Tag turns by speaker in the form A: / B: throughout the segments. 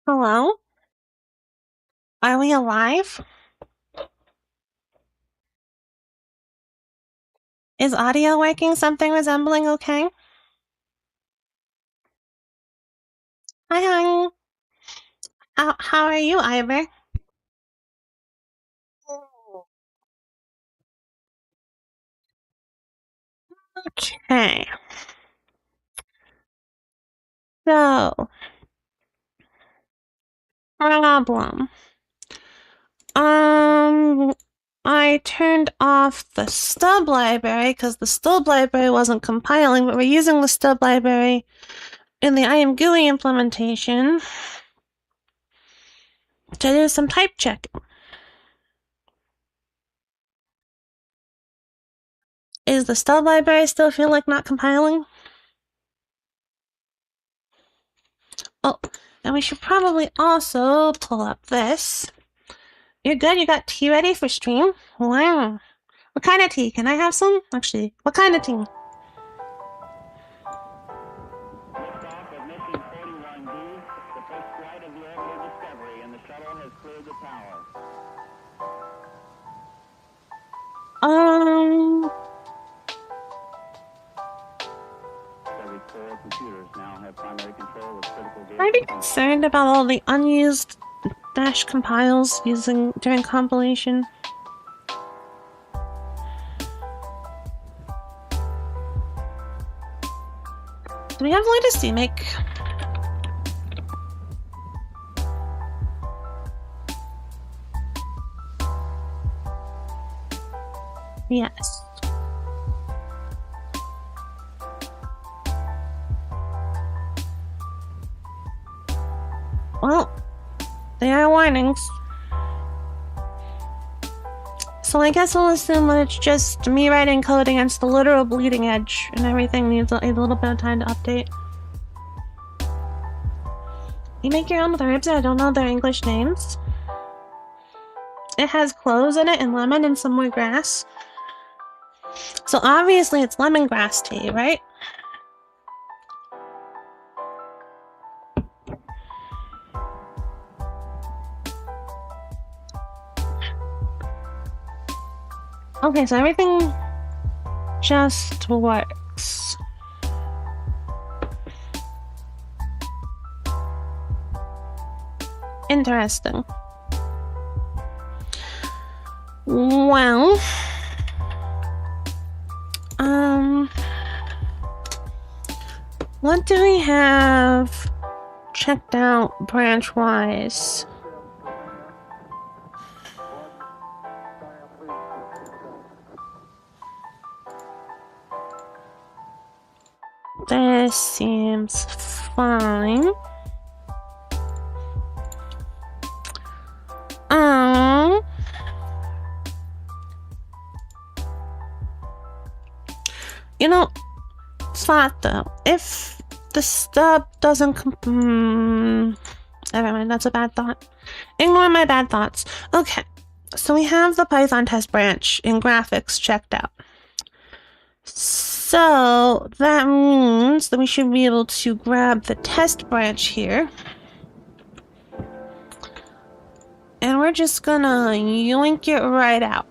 A: Hello? Are we alive? Is audio working something resembling okay? Hi, honey. How are you, Ivor? Okay. So, problem. I turned off the stub library because the stub library wasn't compiling, but we're using the stub library in the IamGUI implementation to do some type checking. Is the stub library still feel like not compiling? Oh, and we should probably also pull up this. You're good? You got tea ready for stream? Wow. What kind of tea? Can I have some? Actually, what kind of tea?
B: Liftoff of mission 41B, the first flight of the orbital Discovery, and the shuttle has cleared the tower. Discovery's core computers now have primary control of critical vehicle.
A: I'd be concerned about all the unused dash compiles during compilation. Do we have latest CMake? Yes. Well, they are warnings. So I guess we'll assume that it's just me writing code against the literal bleeding edge, and everything needs a little bit of time to update. You make your own verbs, I don't know their English names. It has cloves in it, and lemon, and some more grass. So obviously it's lemongrass tea, right? Okay, so everything just works. Interesting. Well, what do we have checked out branch-wise? This seems fine. You know, thought though, if the stub doesn't never mind, that's a bad thought. Ignore my bad thoughts. Okay, so we have the Python test branch in graphics checked out. So that means that we should be able to grab the test branch here. And we're just gonna yoink it right out.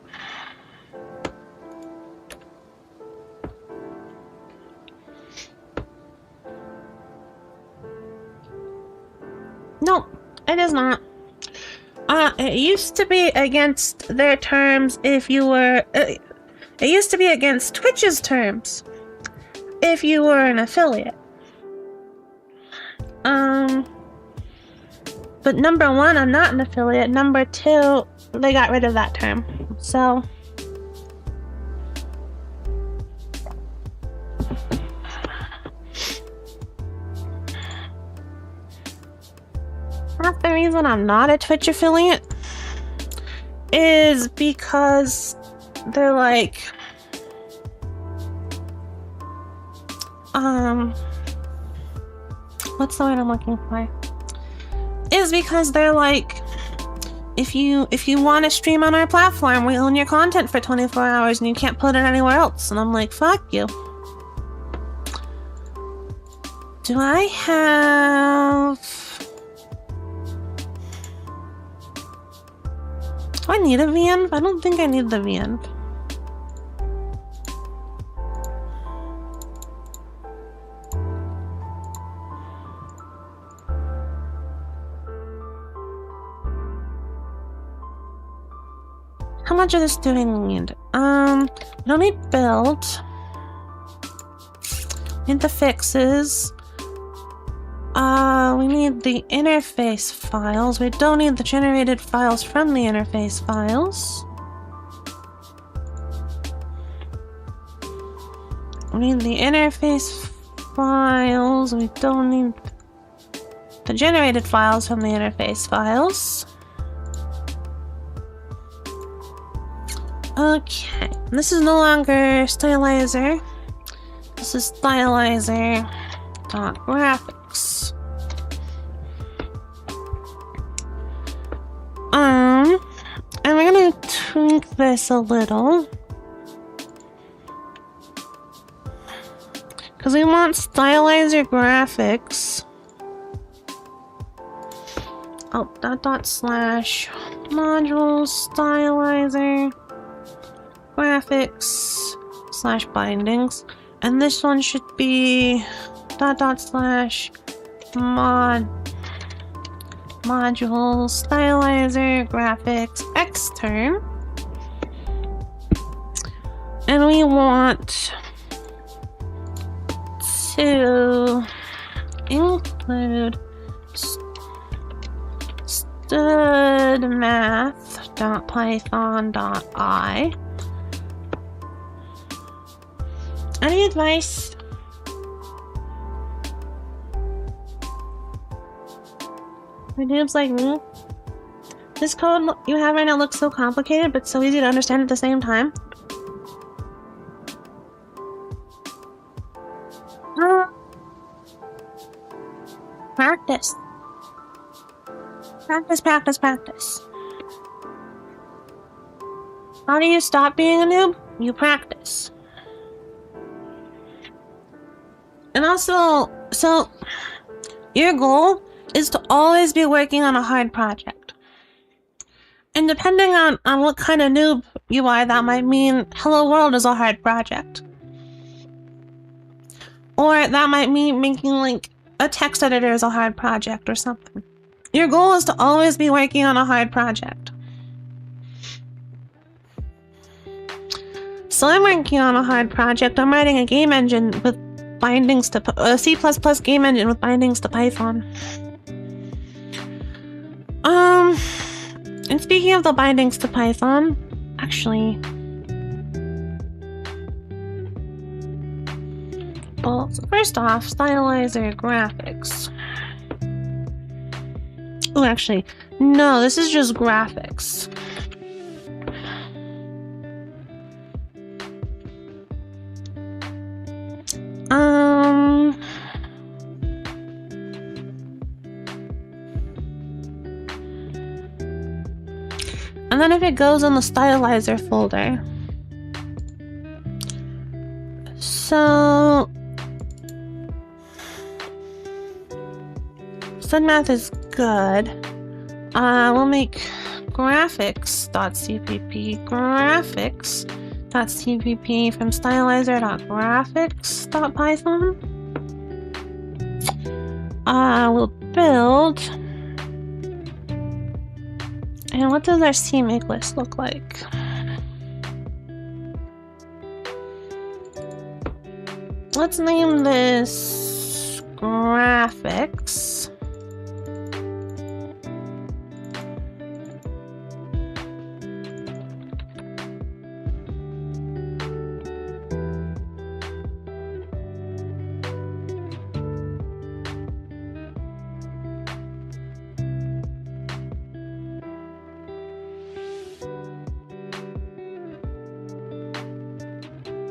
A: No, it is not. It used to be against their terms if you were... it used to be against Twitch's terms if you were an affiliate. But number one, I'm not an affiliate. Number two, they got rid of that term. So... half the reason I'm not a Twitch affiliate is because they're like, what's the word I'm looking for? Is because they're like, if you want to stream on our platform, we own your content for 24 hours and you can't put it anywhere else. And I'm like, fuck you. Do I have... do I need a VN? I don't think I need the VN. How much of this do we need? We don't need build. Need the fixes. We need the interface files. We don't need the generated files from the interface files. We need the interface files. We don't need the generated files from the interface files. Okay, this is no longer Stylizer. This is Stylizer.Graphics. And we're gonna tweak this a little. Because we want Stylizer graphics. Oh, // modules stylizer graphics / bindings. And this one should be // modules stylizer graphics extern. And we want to include studmath.python.i Any advice? For noobs like me? This code you have right now looks so complicated, but so easy to understand at the same time. Practice. Practice, practice, practice. How do you stop being a noob? You practice. And also, so your goal is to always be working on a hard project. And depending on what kind of noob you are, that might mean Hello World is a hard project. Or that might mean making like a text editor is a hard project or something. Your goal is to always be working on a hard project. So I'm working on a hard project. I'm writing a game engine with bindings to a C++ game engine with bindings to Python. And speaking of the bindings to Python, actually, well, first off, Stylizer graphics. Oh, actually, no, this is just graphics. And then if it goes in the Stylizer folder. So StudMath is good. We'll make graphics.cpp graphics.cpp from Stylizer.graphics.python. We'll build. And what does our CMake list look like? Let's name this graphics.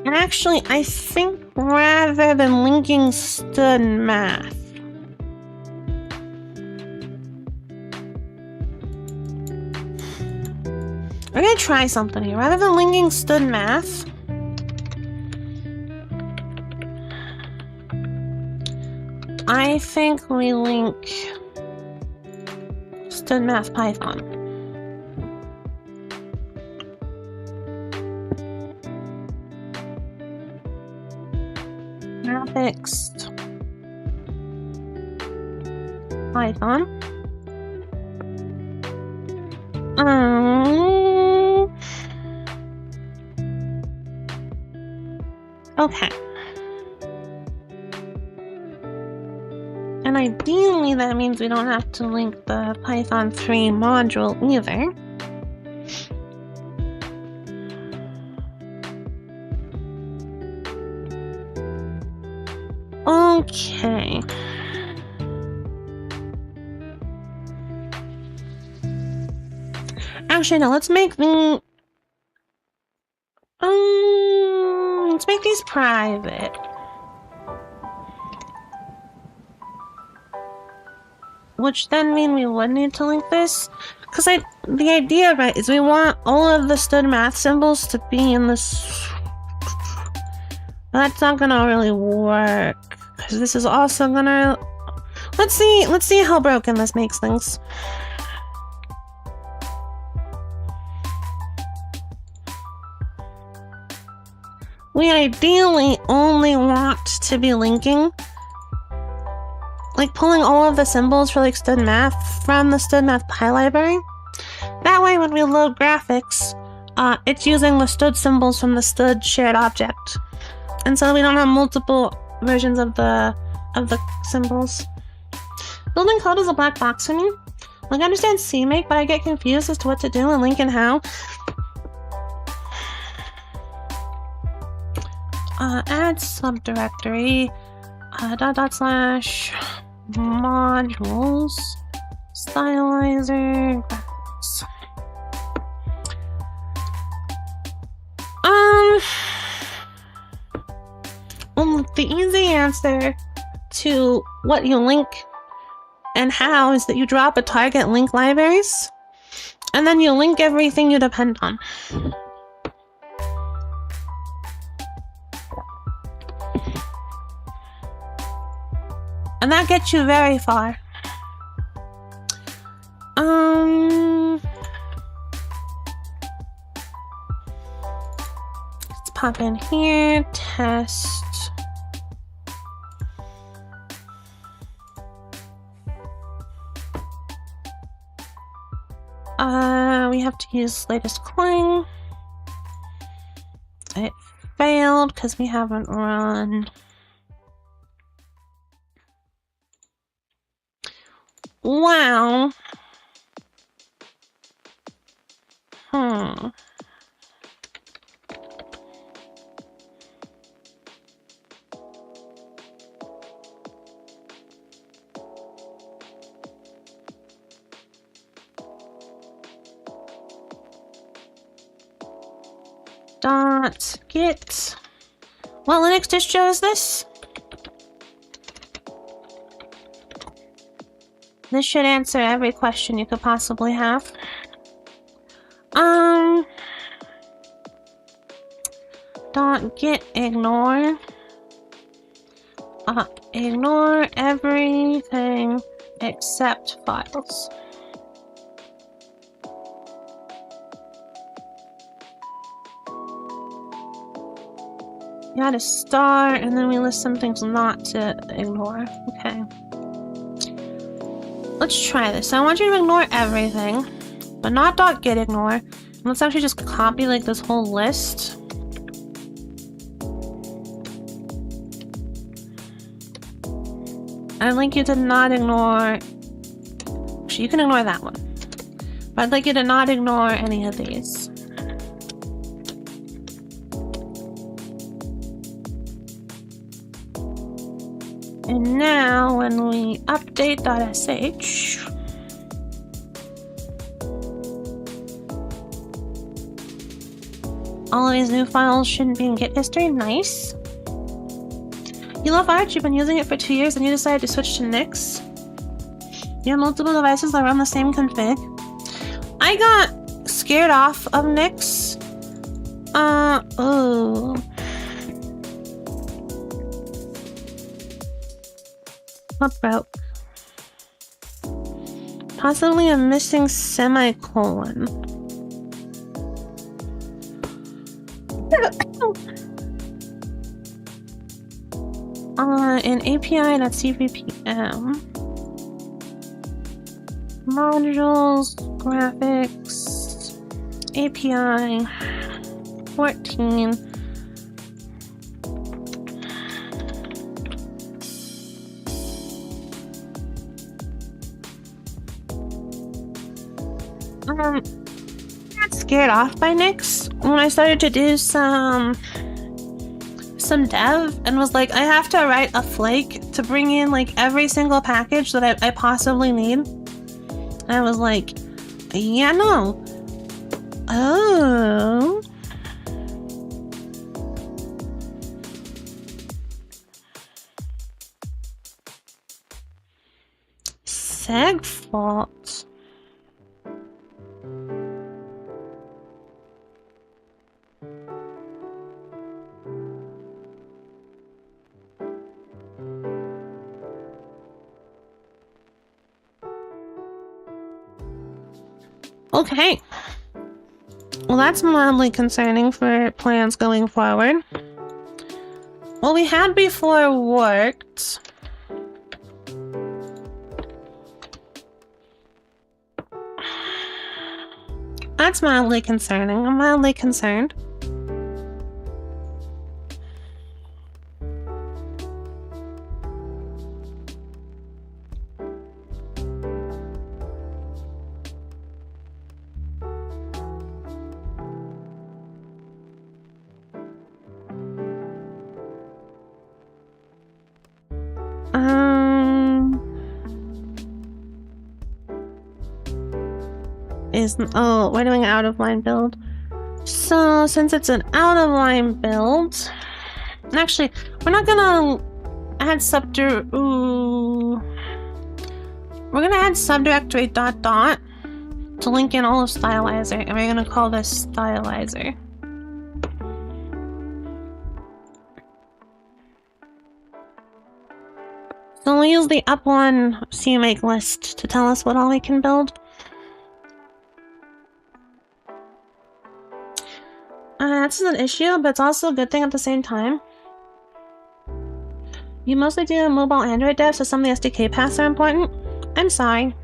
A: And actually, I think rather than linking StudMath, we're gonna try something here. Rather than linking StudMath, I think we link StudMath Python. Graphics Python. Okay. And ideally that means we don't have to link the Python 3 module either. Okay. Actually, no, let's make these private. Which then mean we would need to link this. Because the idea, right, is we want all of the StudMath symbols to be in this. That's not gonna really work. Because this is also gonna... Let's see how broken this makes things. We ideally only want to be linking, like pulling all of the symbols for like StudMath from the StudMath Py library. That way when we load graphics, it's using the stud symbols from the stud shared object. And so we don't have multiple versions of the symbols. Building code is a black box for me. Like I understand CMake, but I get confused as to what to do and link and how. Add subdirectory. // modules. Stylizer. Graphics. The easy answer to what you link and how is that you drop a target link libraries, and then you link everything you depend on. And that gets you very far. Let's pop in here, test. We have to use latest cling. It failed because we haven't run. Wow. .git. What Linux distro is this? This should answer every question you could possibly have. .git ignore. Ignore everything except files. You had a star, and then we list some things not to ignore. Okay. Let's try this. I want you to ignore everything, but not .git ignore. Let's actually just copy like this whole list. I'd like you to not ignore... Actually, you can ignore that one. But I'd like you to not ignore any of these. And now, when we update.sh, all of these new files shouldn't be in Git history. Nice. You love Arch, you've been using it for 2 years and you decided to switch to Nix. You have multiple devices that run the same config. I got scared off of Nix. What broke? Possibly a missing semicolon. In API.cppm. Modules, graphics, API 14. I got scared off by Nix when I started to do some dev and was like, I have to write a flake to bring in like every single package that I possibly need. And I was like, yeah, no. Oh. Segfault. Okay. Well, that's mildly concerning for plans going forward. What we had before worked. That's mildly concerning. I'm mildly concerned. We're doing an out of line build. So since it's an out of line build, actually, we're not gonna add we're gonna add subdirectory ... to link in all of Stylizer, and we're gonna call this Stylizer. So we'll use the up one CMake list to tell us what all we can build. This is an issue, but it's also a good thing at the same time. You mostly do mobile Android dev, so some of the SDK paths are important. I'm sorry.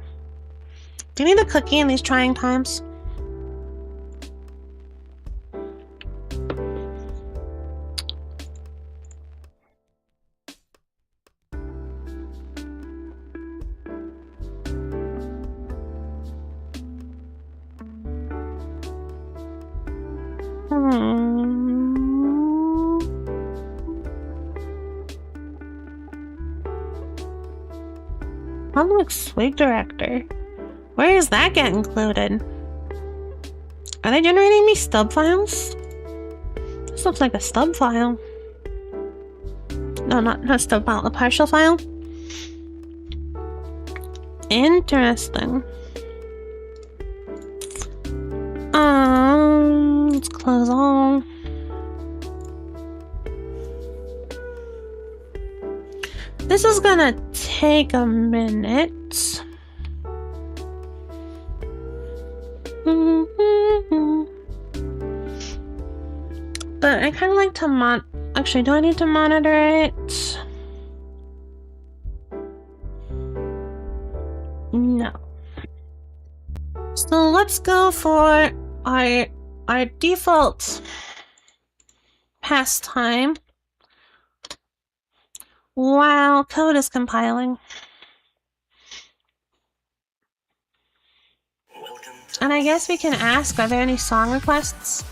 A: Do you need a cookie in these trying times? Public Swig Director. Where does that get included? Are they generating me stub files? This looks like a stub file. No, not a stub file, a partial file. Interesting. Let's close all. This is gonna take a minute. But I kind of like to actually, do I need to monitor it? No. So let's go for our default pastime. Wow, code is compiling. And I guess we can ask, are there any song requests?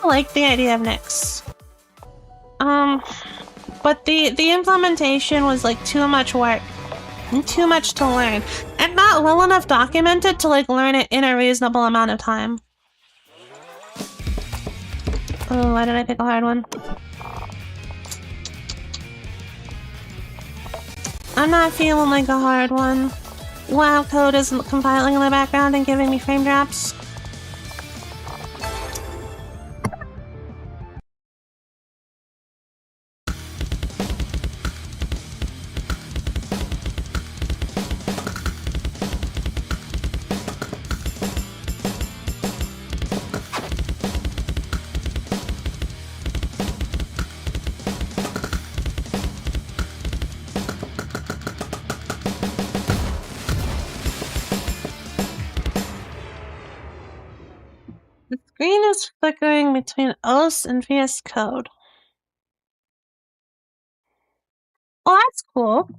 A: I like the idea of Nix. But the implementation was like too much work and too much to learn, and not well enough documented to like learn it in a reasonable amount of time. Oh, why did I pick a hard one? I'm not feeling like a hard one. Wow, code is compiling in the background and giving me frame drops. The screen is flickering between OS and VS Code. Oh, that's cool.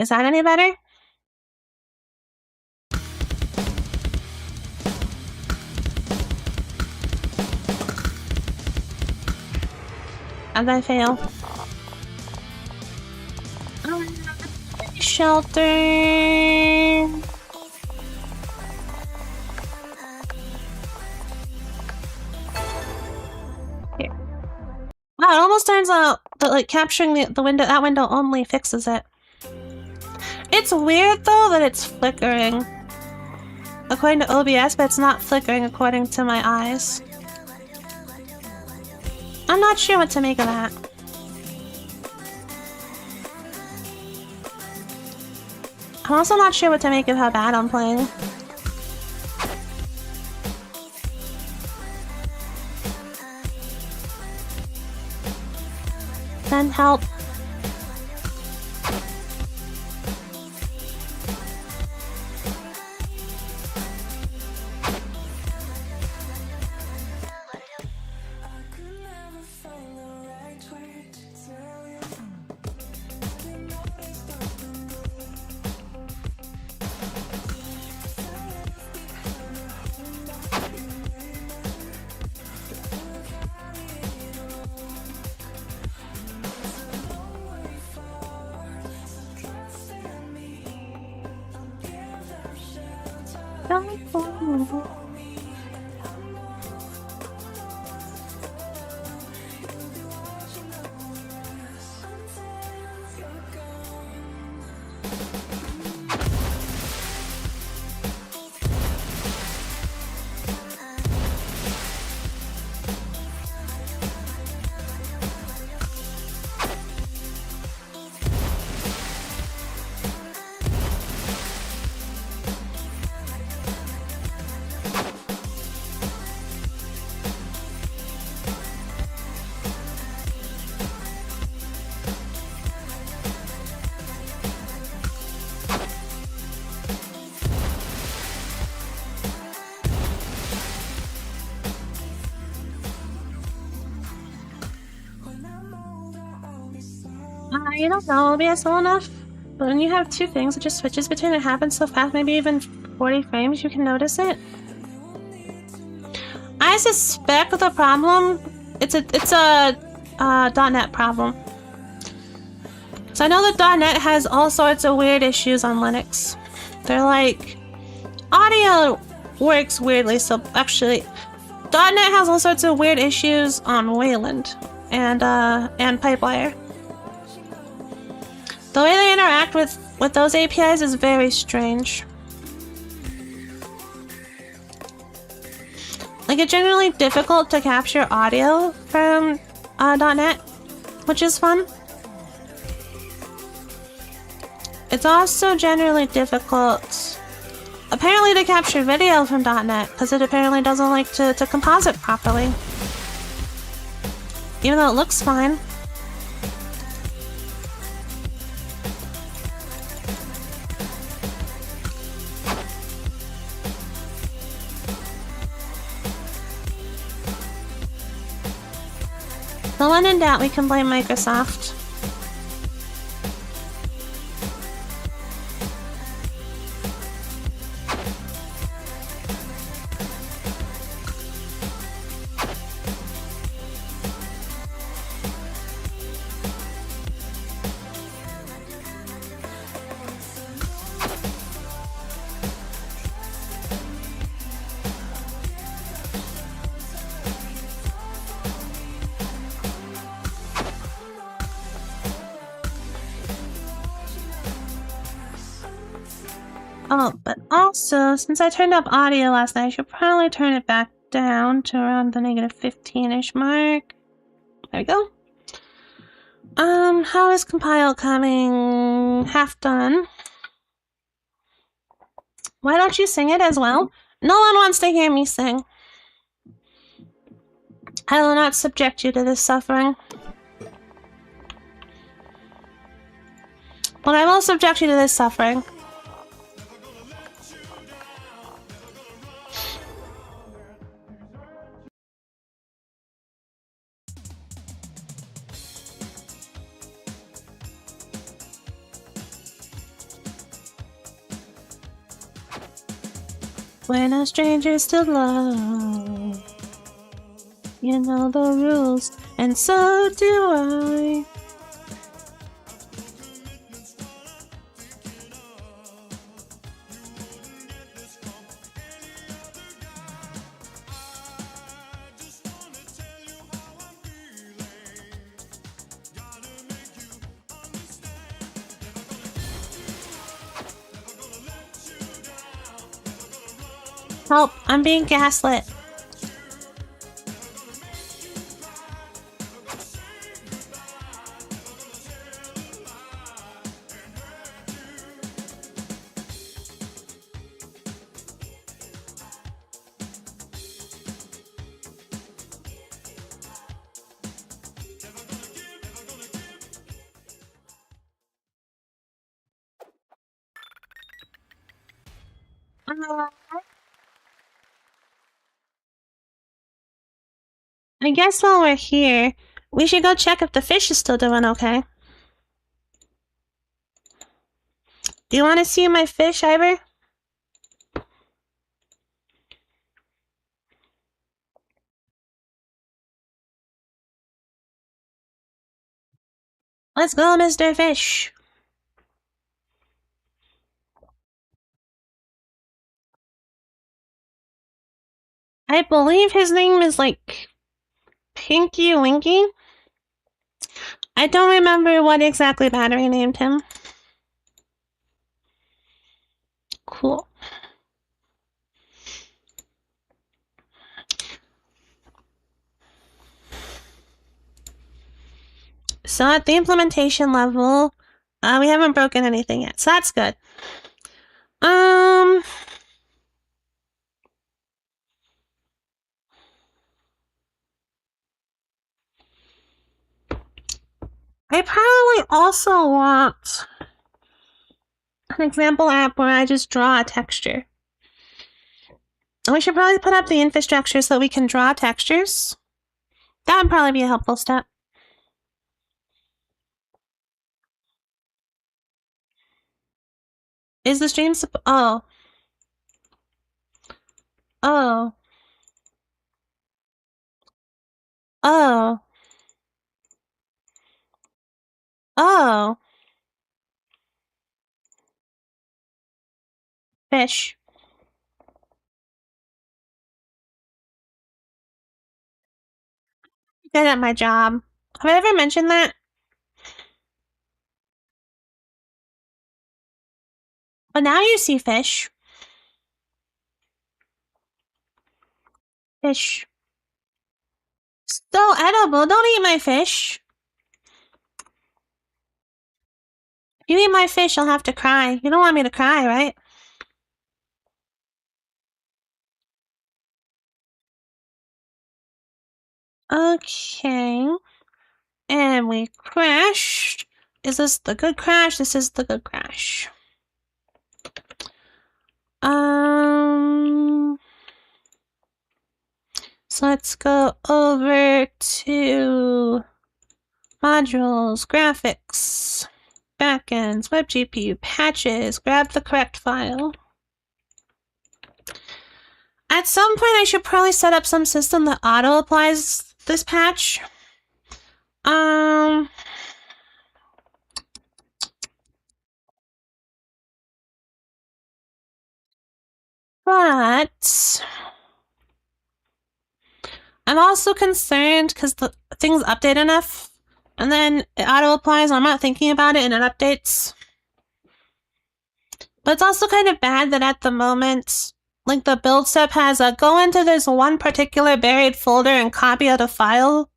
A: Is that any better? How'd I fail? Shelter. Here. Wow, it almost turns out that like capturing the window, that window only fixes it. It's weird though that it's flickering according to OBS, but it's not flickering according to my eyes. I'm not sure what to make of that. I'm also not sure what to make of how bad I'm playing. Send help. You don't know OBS well enough, but when you have two things, it just switches between. It happens so fast, maybe even 40 frames, you can notice it. I suspect the problem, it's a .NET problem. So I know that .NET has all sorts of weird issues on Linux. They're like, audio works weirdly, so actually, .NET has all sorts of weird issues on Wayland and Pipewire. The way they interact with those APIs is very strange. Like, it's generally difficult to capture audio from .NET, which is fun. It's also generally difficult, apparently, to capture video from .NET, because it apparently doesn't like to composite properly. Even though it looks fine. So when in doubt, we can blame Microsoft. Oh, but also, since I turned up audio last night, I should probably turn it back down to around the negative 15-ish mark. There we go. How is compile coming? Half done. Why don't you sing it as well? No one wants to hear me sing. I will not subject you to this suffering. But I will subject you to this suffering. We're not strangers to love. You know the rules, and so do I. Help, I'm being gaslit. I guess while we're here, we should go check if the fish is still doing okay. Do you want to see my fish, Ivor? Let's go, Mr. Fish. I believe his name is like Pinky Winky. I don't remember what exactly Battery named him. Cool. So at the implementation level, we haven't broken anything yet, so that's good. I probably also want an example app where I just draw a texture. And we should probably put up the infrastructure so that we can draw textures. That would probably be a helpful step. Is the stream oh. Oh. Oh. Oh. Fish. Good at my job. Have I ever mentioned that? But now you see fish. Fish. Still edible. Don't eat my fish. If you eat my fish, I'll have to cry. You don't want me to cry, right? Okay. And we crashed. Is this the good crash? This is the good crash. So let's go over to modules, graphics, backends, web GPU, patches, grab the correct file. At some point, I should probably set up some system that auto applies this patch. But I'm also concerned because the things update enough and then it auto applies and I'm not thinking about it and it updates. But it's also kind of bad that at the moment, like the build step has a go into this one particular buried folder and copy out a file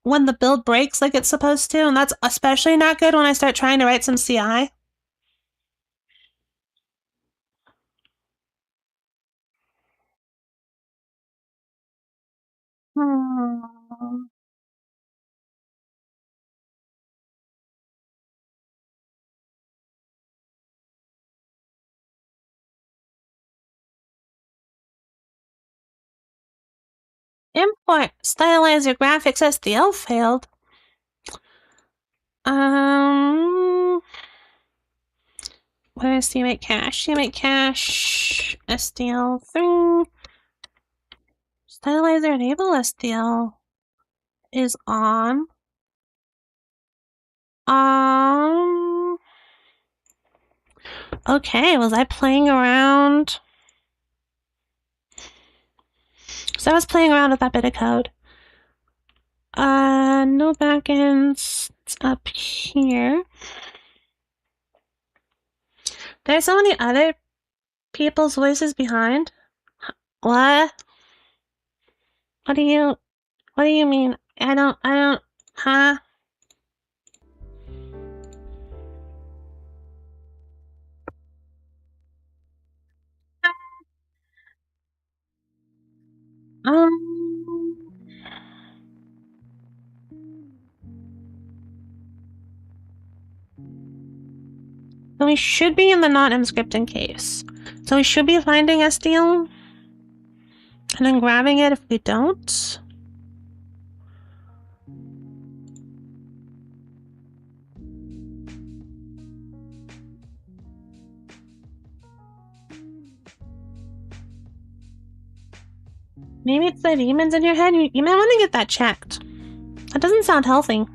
A: when the build breaks like it's supposed to. And that's especially not good when I start trying to write some CI. Import Stylizer graphics SDL failed. Where's CMake cache? CMake cache SDL3. Stylizer enable SDL is on. Okay, was I playing around? So I was playing around with that bit of code. No backends. It's up here. There's so many other people's voices behind. What? What do you mean? I don't, huh? So we should be in the not-mscripting case. So we should be finding SDL and then grabbing it if we don't. Maybe it's the demons in your head. You might want to get that checked. That doesn't sound healthy.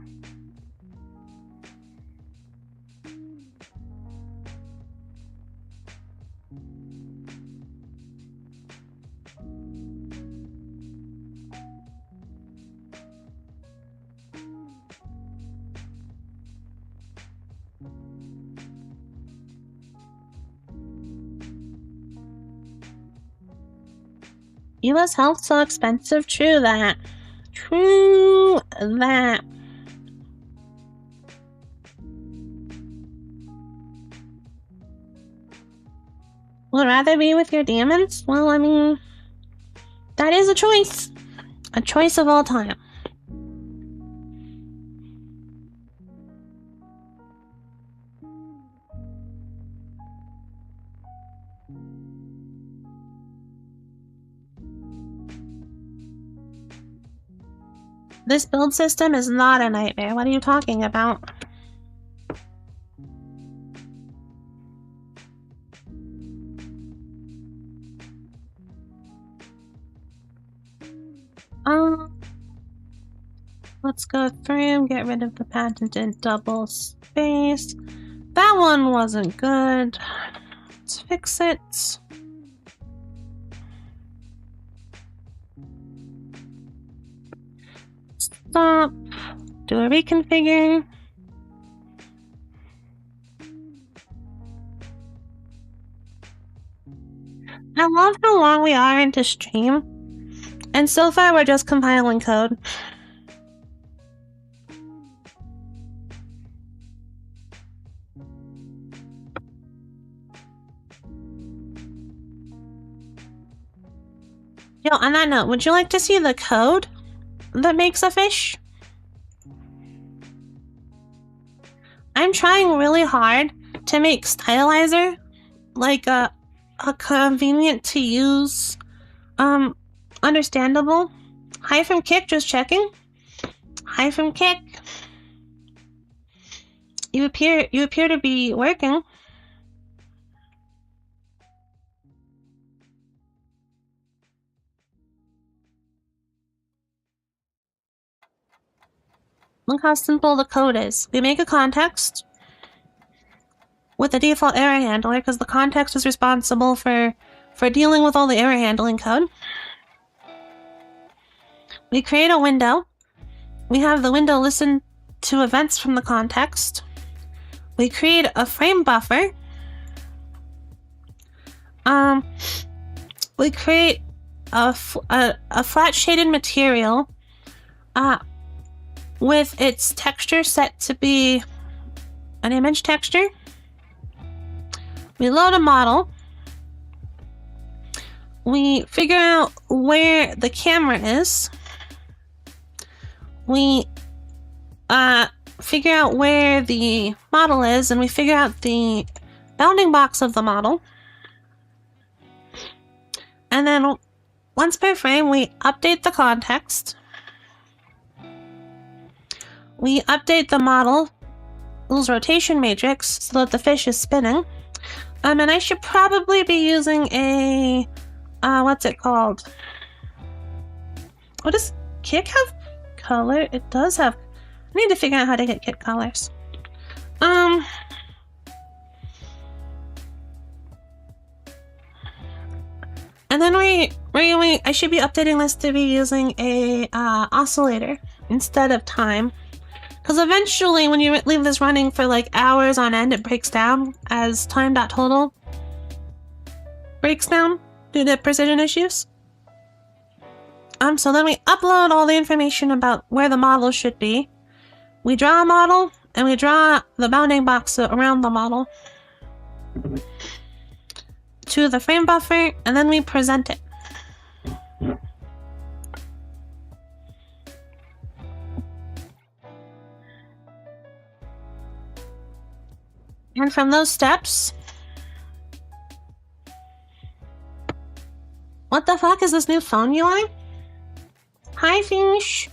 A: US health so expensive? True that. True that. Would rather be with your demons? Well, I mean, that is a choice. A choice of all time. This build system is not a nightmare. What are you talking about? Let's go through, get rid of the patented double space. That one wasn't good. Let's fix it. Stop. Do a reconfigure. I love how long we are into stream. And so far we're just compiling code. Yo, on that note, would you like to see the code that makes a fish? I'm trying really hard to make Stylizer like a convenient to use, understandable. Hi from Kick, just checking. Hi from Kick. You appear to be working. Look how simple the code is. We make a context with the default error handler because the context is responsible for dealing with all the error handling code. We create a window. We have the window listen to events from the context. We create a frame buffer. We create a flat shaded material with its texture set to be an image texture. We load a model. We figure out where the camera is. We figure out where the model is, and we figure out the bounding box of the model. And then once per frame, we update the context. We update the model's rotation matrix so that the fish is spinning. And I should probably be using a, what's it called? What does Kick have color? It does have, I need to figure out how to get Kick colors. And then I should be updating this to be using a oscillator instead of time. Because eventually when you leave this running for like hours on end, it breaks down as time.total breaks down due to precision issues. So then we upload all the information about where the model should be. We draw a model, and we draw the bounding box around the model to the frame buffer, and then we present it. And from those steps... What the fuck is this new phone UI? Hi, Fish.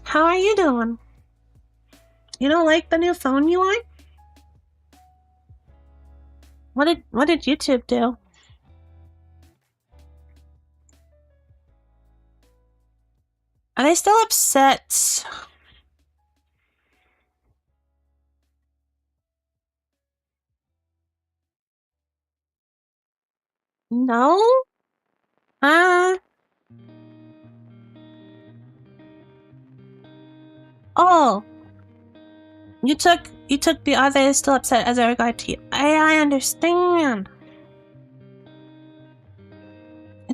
A: How are you doing? You don't like the new phone UI? What did YouTube do? Are they still upset? No? Oh. You took the other is still upset as a regard to you. I understand.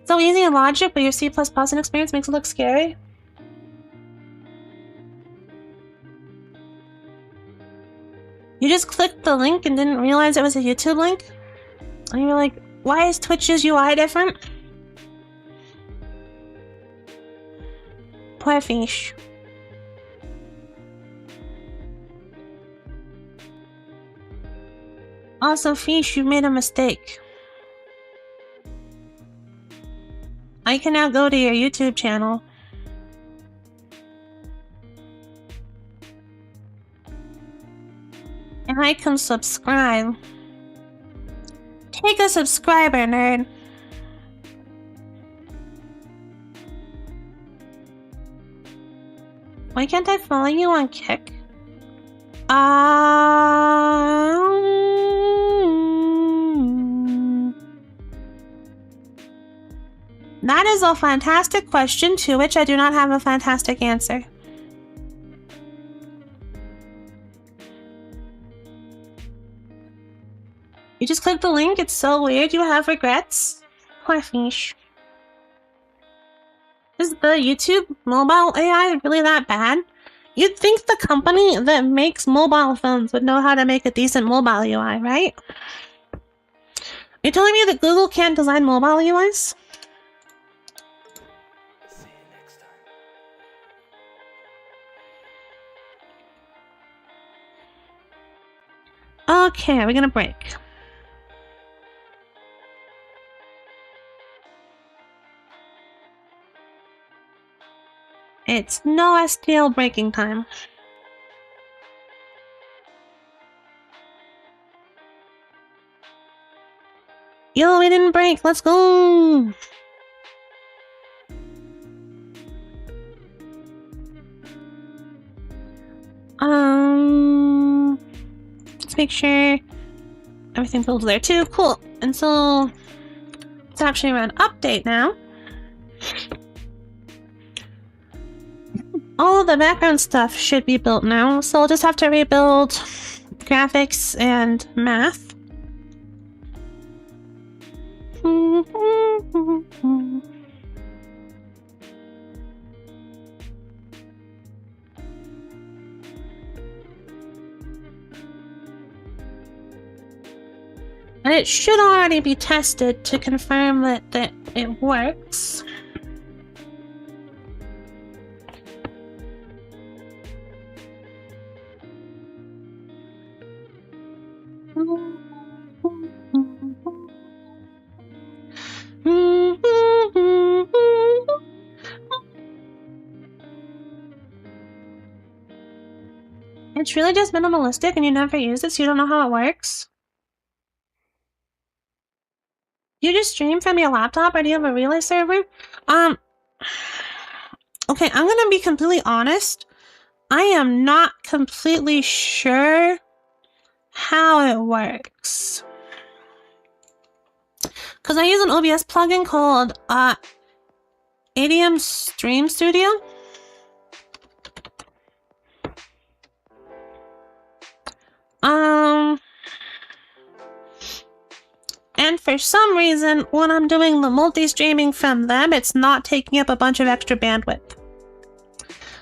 A: So easy in Logic, but your C++ experience makes it look scary. You just clicked the link and didn't realize it was a YouTube link? And you were like, why is Twitch's UI different? Poor fish. Also, fish, you made a mistake. I can now go to your YouTube channel. And I can subscribe. Take a subscriber, nerd. Why can't I follow you on Kick? That is a fantastic question to which I do not have a fantastic answer. You just clicked the link? It's so weird. You have regrets? Poor fish. Is the YouTube mobile AI really that bad? You'd think the company that makes mobile phones would know how to make a decent mobile UI, right? You're telling me that Google can't design mobile UIs?
C: See you next time.
A: Okay, we're gonna break. It's no STL breaking time. Yo, we didn't break. Let's go. Let's make sure everything builds there too. Cool. And so let's actually run update now. All of the background stuff should be built now, so I'll just have to rebuild graphics and math. And it should already be tested to confirm that it works. It's really just minimalistic and you never use it, so you don't know how it works? You just stream from your laptop or do you have a relay server? Okay, I'm gonna be completely honest. I am not completely sure how it works. Because I use an OBS plugin called ADM Stream Studio. And for some reason, when I'm doing the multi-streaming from them, it's not taking up a bunch of extra bandwidth.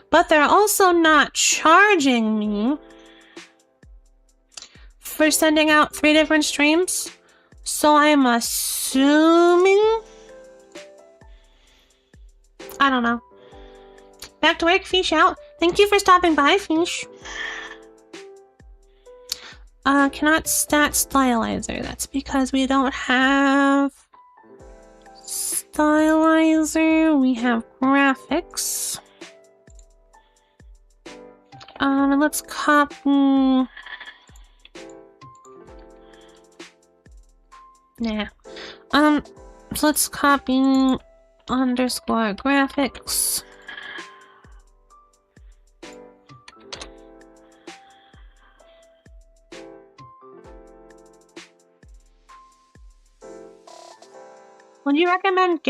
A: But they're also not charging me for sending out 3 different streams. So I'm assuming... I don't know. Back to work, Fish out. Thank you for stopping by, Fish. Cannot stat Stylizer. That's because we don't have Stylizer. We have graphics. Let's copy... Nah. So let's copy underscore graphics. Would you recommend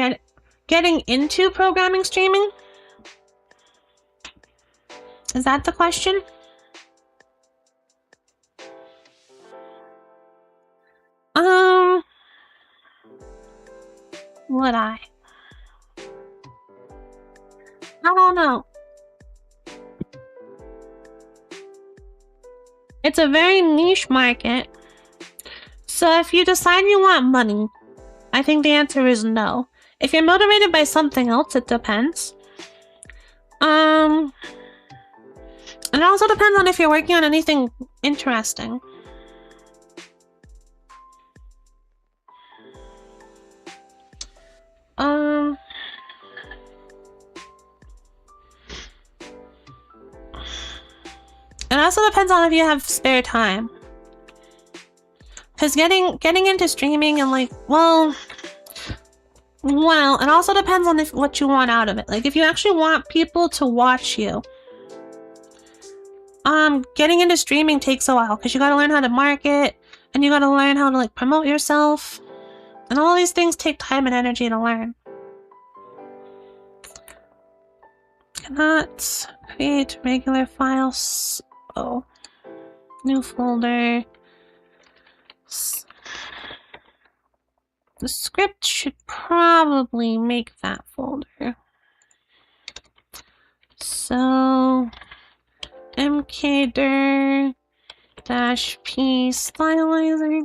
A: getting into programming streaming? Is that the question? Would I? It's a very niche market. So if you decide you want money, I think the answer is no. If you're motivated by something else, it depends. And it also depends on if you're working on anything interesting. It also depends on if you have spare time. Because getting into streaming and like, well, it also depends on what you want out of it. Like, if you actually want people to watch you, getting into streaming takes a while because you gotta learn how to market and you gotta learn how to like promote yourself, and all these things take time and energy to learn. Cannot create regular files. Oh, new folder. The script should probably make that folder. So mkdir -p stylizer.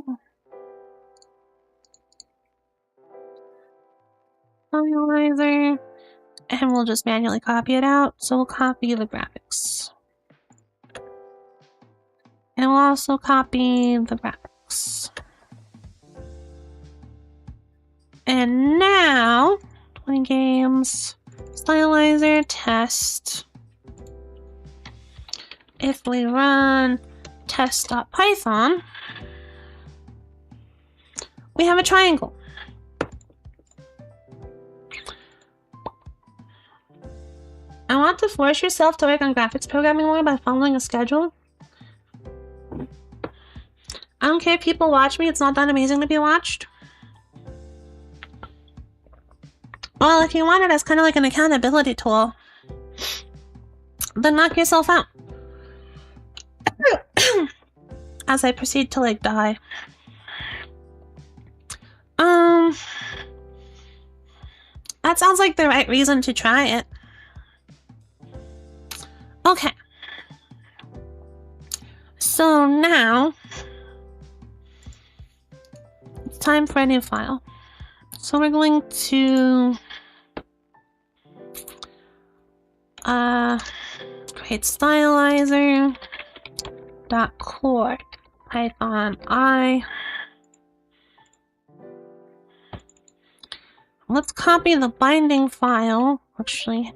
A: And we'll just manually copy it out. So we'll copy the graphics. And we'll also copy the graphics. And now, 20 games, Stylizer test. If we run test.python, we have a triangle. I want to force yourself to work on graphics programming more by following a schedule. I don't care if people watch me, it's not that amazing to be watched. Well, if you want it as kind of like an accountability tool, then knock yourself out. As I proceed to like die. That sounds like the right reason to try it. Okay. So now it's time for a new file. So we're going to create Stylizer.Core Python I. Let's copy the binding file. Actually,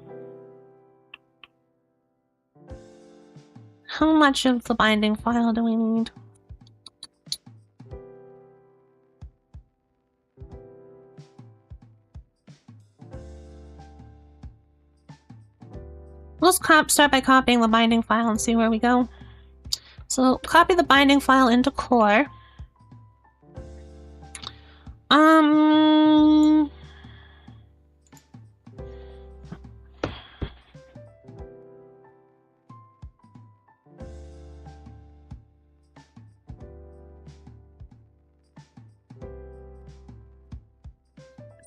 A: how much of the binding file do we need? Let's start by copying the binding file and see where we go. So copy the binding file into core.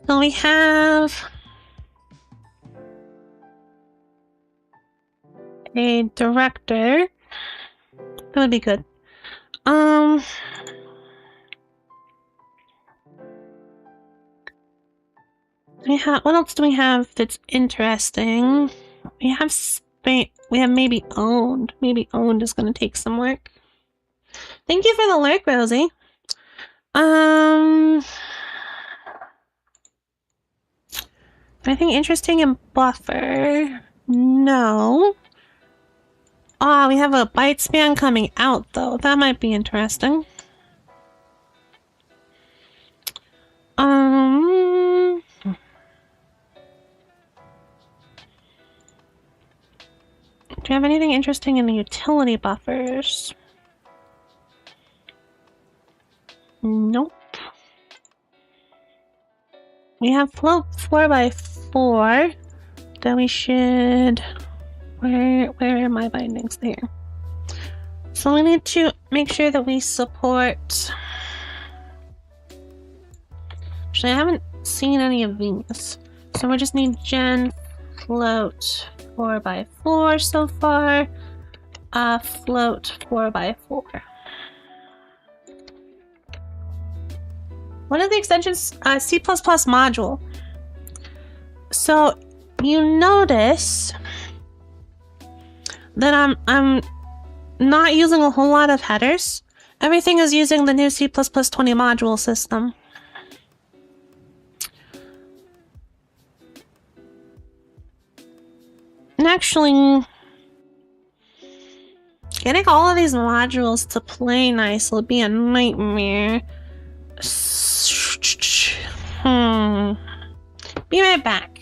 A: So we have a director. That would be good. What else do we have that's interesting? We have we have maybe owned. Maybe owned is gonna take some work. Thank you for the lurk, Rosie. Anything interesting in buffer? No. Ah, we have a byte span coming out though. That might be interesting. Do you have anything interesting in the utility buffers? Nope. We have float 4x4 that we should... Where are my bindings? There. So we need to make sure that we support... Actually, I haven't seen any of these. So we just need gen float 4x4 so far. float 4x4. One of the extensions, C++ module. So you notice that I'm not using a whole lot of headers. Everything is using the new C++ 20 module system. And actually, getting all of these modules to play nice will be a nightmare. Be right back.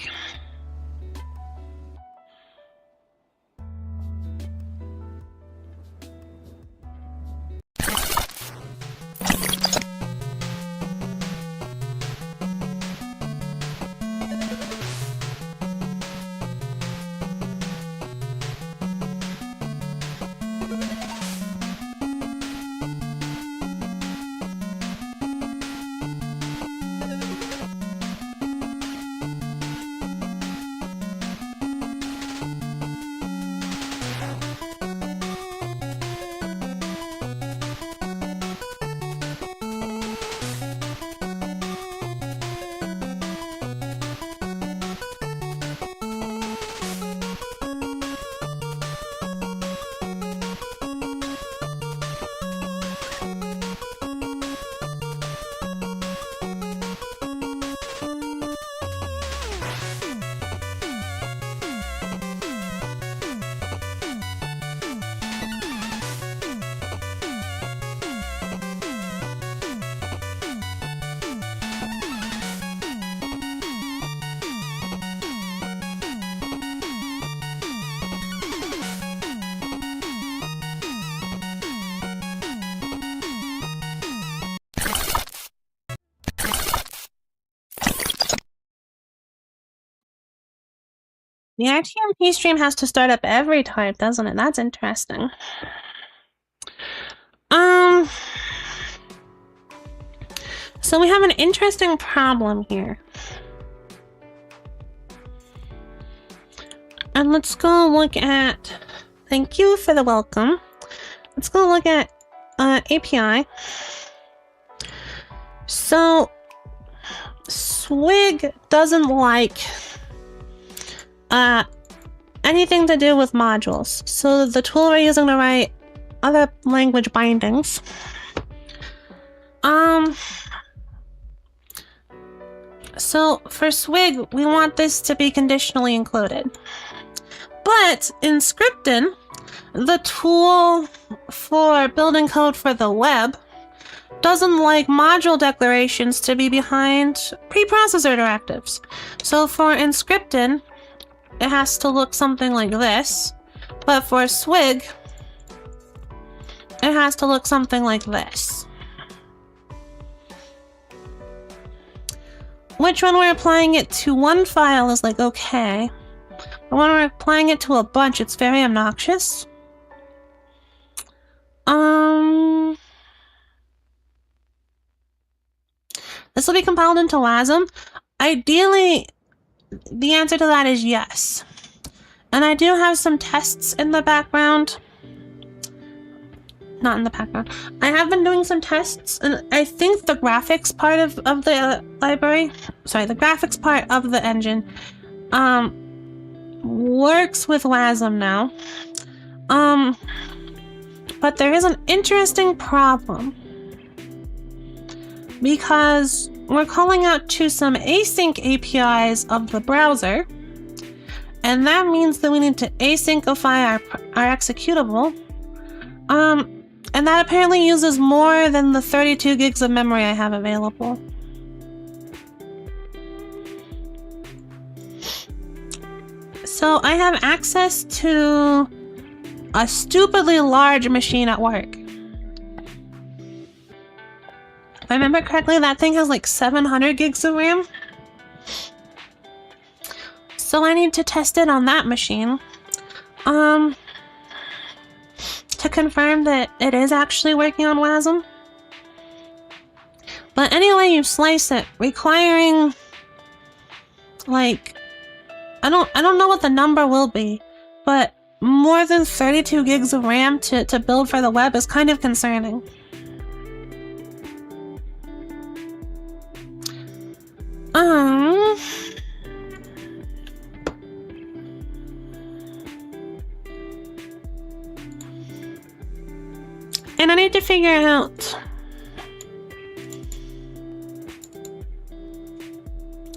A: The RTMP stream has to start up every time, doesn't it? That's interesting. So we have an interesting problem here. And let's go look at... Thank you for the welcome. Let's go look at API. So, Swig doesn't like anything to do with modules. So the tool we're using to write other language bindings. So for Swig, we want this to be conditionally included. But in Scriptin, the tool for building code for the web doesn't like module declarations to be behind preprocessor directives. So for Inscriptin, it has to look something like this. But for Swig, it has to look something like this. Which when we're applying it to one file is like, okay. But when we're applying it to a bunch, it's very obnoxious. This will be compiled into WASM. Ideally, the answer to that is yes. And I do have some tests in the background. Not in the background. I have been doing some tests, and I think the graphics part of the library, sorry, the graphics part of the engine, works with WASM now. But there is an interesting problem. Because we're calling out to some async APIs of the browser, and that means that we need to asyncify our executable. And that apparently uses more than the 32 gigs of memory I have available. So I have access to a stupidly large machine at work. If I remember correctly, that thing has like 700 gigs of RAM. So I need to test it on that machine. To confirm that it is actually working on WASM. But anyway you slice it, requiring like I don't know what the number will be, but more than 32 gigs of RAM to build for the web is kind of concerning. And I need to figure out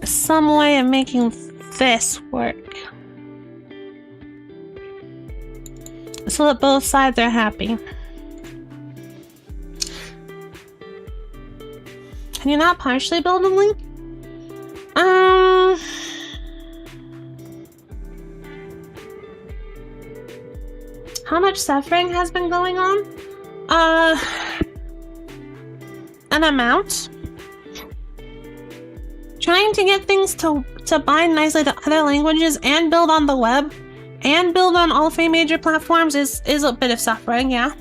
A: some way of making this work so that both sides are happy. Can you not partially build a link? How much suffering has been going on? An amount. Trying to get things to bind nicely to other languages and build on the web and build on all 3 major platforms is a bit of suffering, yeah.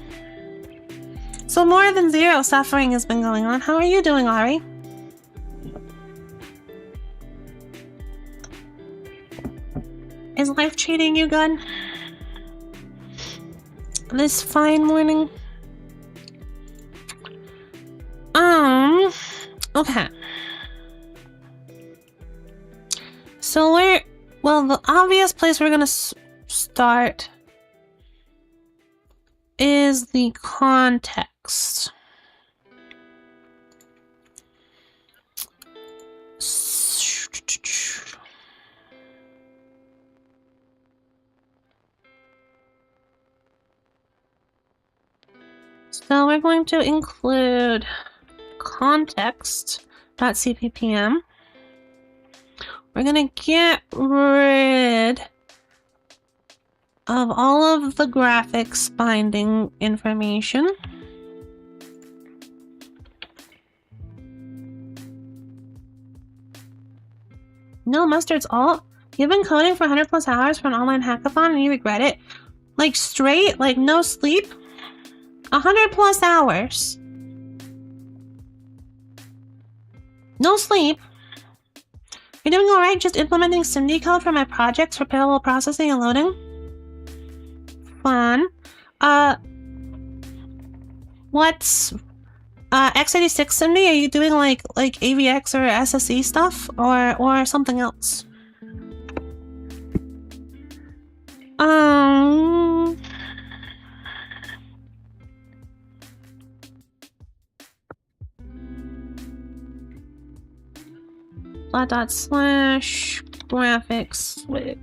A: So more than 0 suffering has been going on. How are you doing, Ari? Is life treating you good? This fine morning? Okay. So the obvious place we're gonna start is the context. So we're going to include context.cppm. We're going to get rid of all of the graphics binding information. No mustard's alt. You've been coding for 100+ hours for an online hackathon and you regret it? Like straight? Like no sleep? 100+ hours. No sleep. You're doing alright just implementing SIMD code for my projects for parallel processing and loading? Fun. What's x86 SIMD? Are you doing like AVX or SSE stuff or something else? /graphics swig.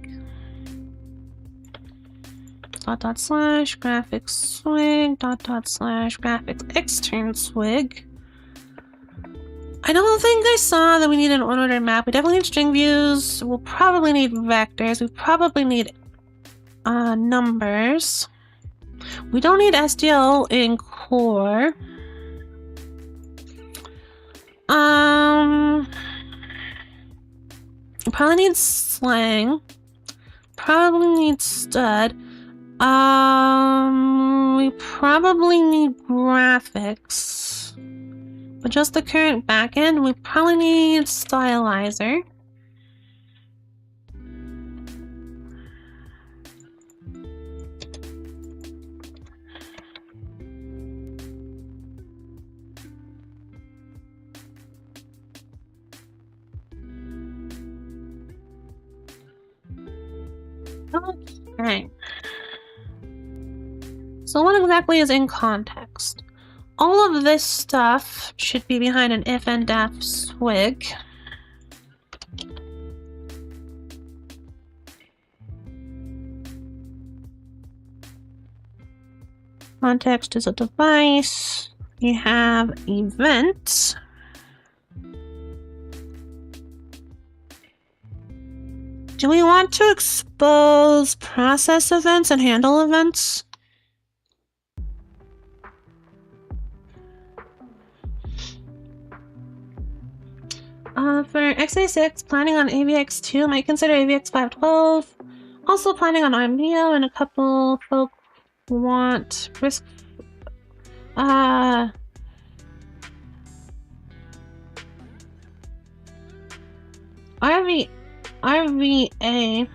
A: /graphics swig. /graphics extern swig. I don't think I saw that we need an unordered map. We definitely need string views. We'll probably need vectors. We probably need numbers. We don't need SDL in core. Probably need slang. Probably need stud. We probably need graphics. But just the current backend, we probably need stylizer. Okay. So what exactly is in context? All of this stuff should be behind an if and def swig. Context is a device. You have events. Do we want to expose process events and handle events? For x86, planning on AVX2, might consider AVX 512. Also planning on IMDO, and a couple folk want risk. RVA.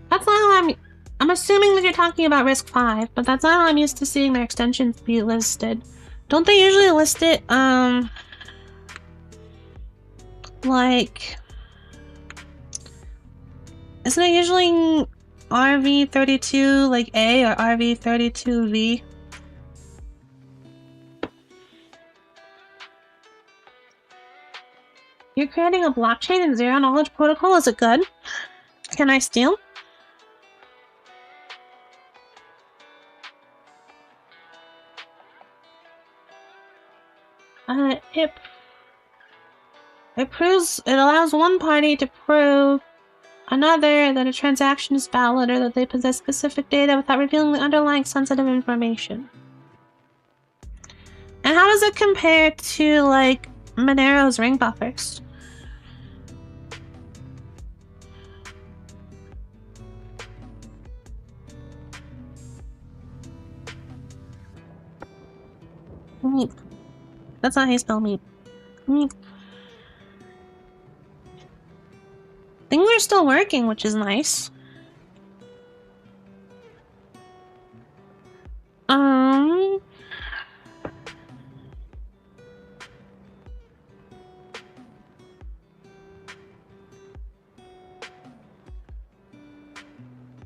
A: That's not how I'm I'm assuming that you're talking about risk 5, but that's not how I'm used to seeing their extensions be listed. Don't they usually list it, like... Isn't it usually RV32, like A, or RV32V? You're creating a blockchain in zero knowledge protocol? Is it good? Can I steal? It allows one party to prove another that a transaction is valid or that they possess specific data without revealing the underlying sensitive information. And how does it compare to, like, Monero's ring buffers? Meep. That's not how you spell meep. Meep. Things are still working, which is nice.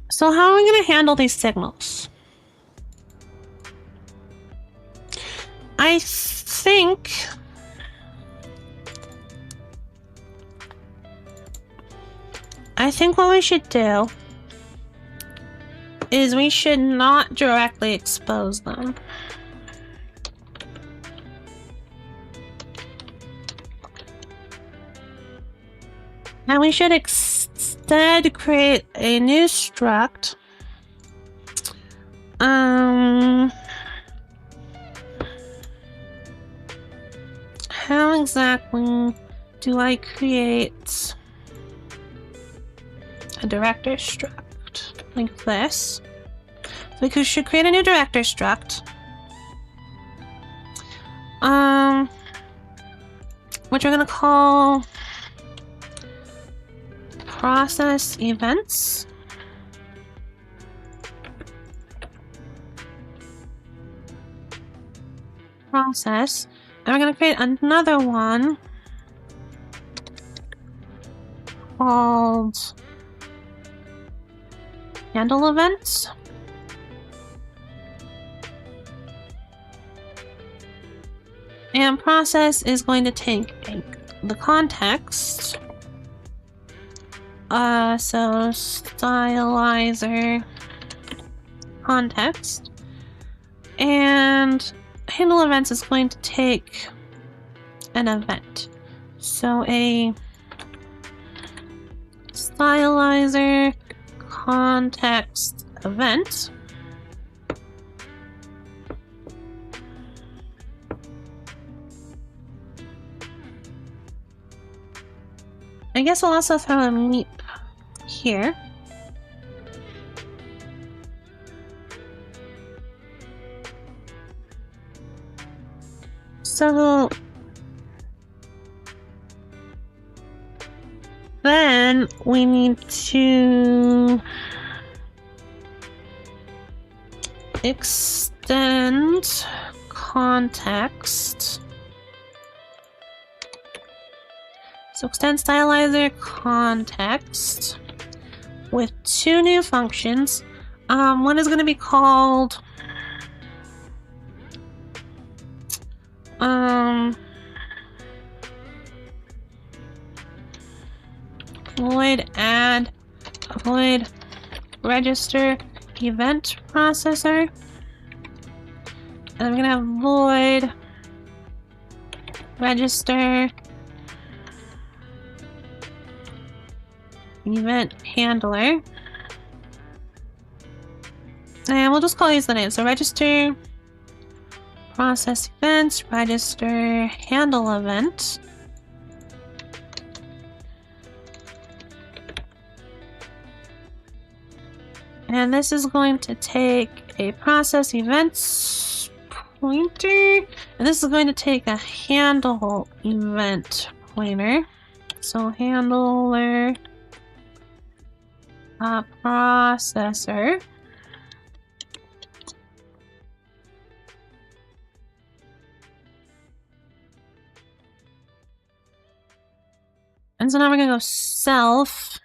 A: So how are we going to handle these signals? I think... what we should do is we should not directly expose them. And we should instead create a new struct. How exactly do I create a director struct like this? So we should create a new director struct. Which we're gonna call process events. Process. And we're gonna create another one called handle events. And process is going to take the context. So stylizer context. And handle events is going to take an event. So a stylizer context event. I guess I'll also throw a meep here. So then we need to extend context. So extend stylizer context with two new functions. One is going to be called void add void register event processor, and I'm gonna have void register event handler, and we'll just call these the names. So register process events, register handle event. And this is going to take a process events pointer, and this is going to take a handle event pointer. So handler processor. And so now we're gonna go self.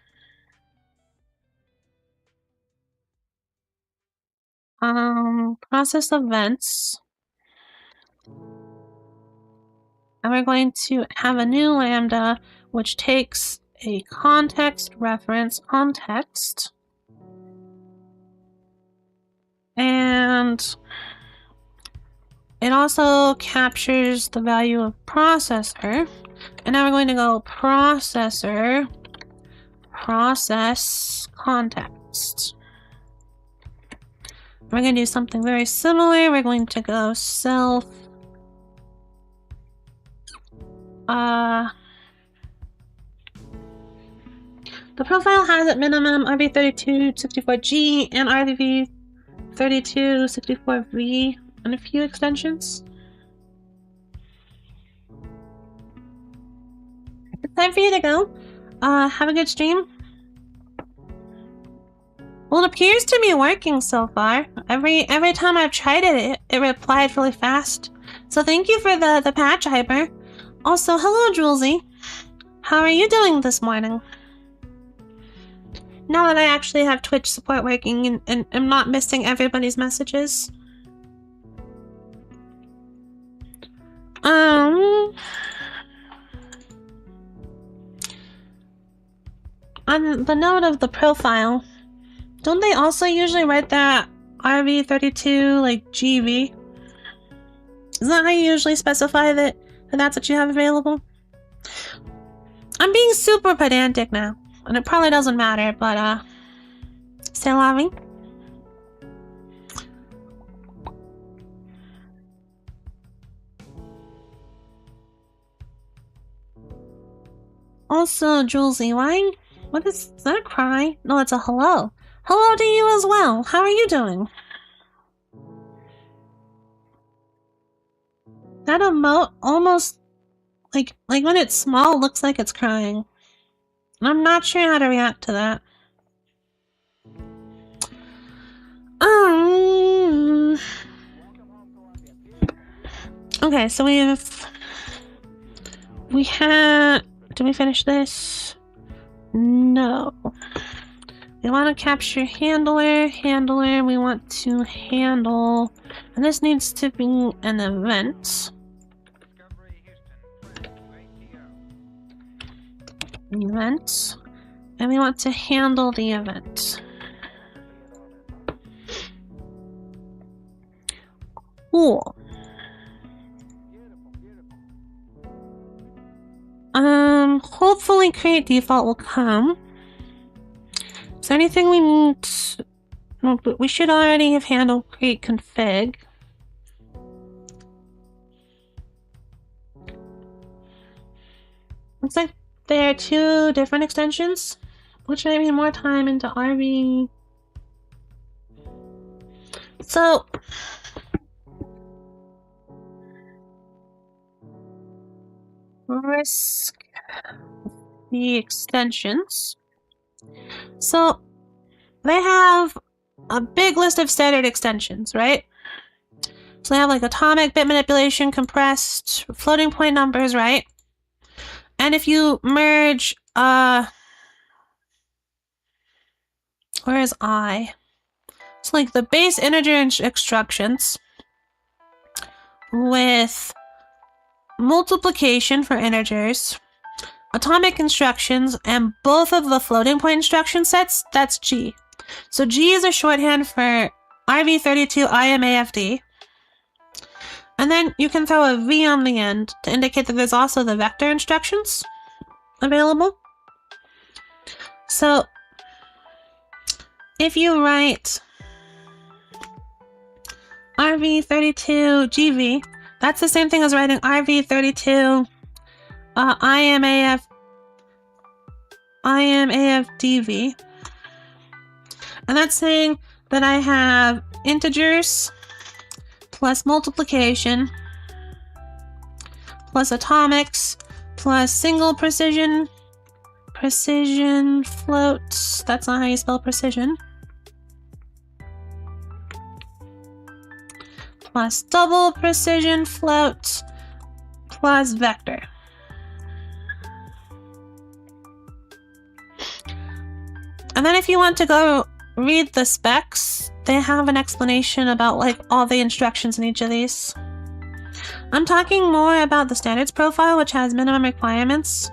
A: Process events. And we're going to have a new lambda which takes a context reference context. And it also captures the value of processor. And now we're going to go processor, process context. We're going to do something very similar. We're going to go self. The profile has at minimum RV3264G and RV3264V and a few extensions. It's time for you to go. Have a good stream. Well, it appears to be working so far. Every time I've tried it, it replied really fast. So thank you for the patch, Hyper. Also, hello, Julesy. How are you doing this morning? Now that I actually have Twitch support working and I'm not missing everybody's messages. On the note of the profile, don't they also usually write that RV32 like GV? Isn't that how you usually specify that that's what you have available? I'm being super pedantic now, and it probably doesn't matter, but c'est la vie. Also, Julesy, what is that a cry? No, it's a hello. Hello to you as well. How are you doing? That emote almost like when it's small, looks like it's crying. I'm not sure how to react to that. Okay, so we had. Did we finish this? No. We want to capture handler. We want to handle, and this needs to be an event. Event, and we want to handle the event. Cool. Hopefully create default will come. Is there anything we need? No, but we should already have handled create config. Looks like there are two different extensions, which might be more time into RV. So risk the extensions. So they have a big list of standard extensions, right? So they have like atomic, bit manipulation, compressed, floating point numbers, right? And if you merge, where is I? It's like the base integer instructions with multiplication for integers, atomic instructions, and both of the floating point instruction sets, that's G. So G is a shorthand for RV32 IMAFD. And then you can throw a V on the end to indicate that there's also the vector instructions available. So if you write RV32GV, that's the same thing as writing RV32 IMAFDV. And that's saying that I have integers plus multiplication plus atomics plus single precision precision float. That's not how you spell precision. Plus double precision float plus vector. And then if you want to go read the specs, they have an explanation about like all the instructions in each of these. I'm talking more about the standards profile, which has minimum requirements.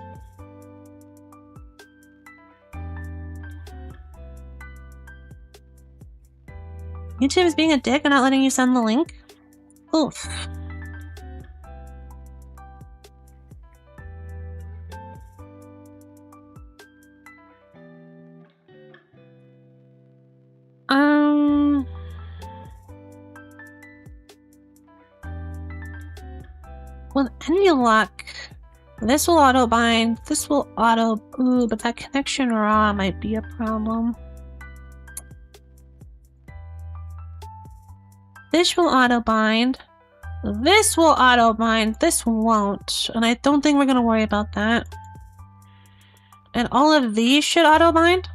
A: YouTube is being a dick and not letting you send the link. Oof. With any luck, this will auto bind, this will auto. Ooh, but that connection raw might be a problem. This will auto bind. This will auto bind. This won't. And I don't think we're gonna worry about that. And all of these should auto bind.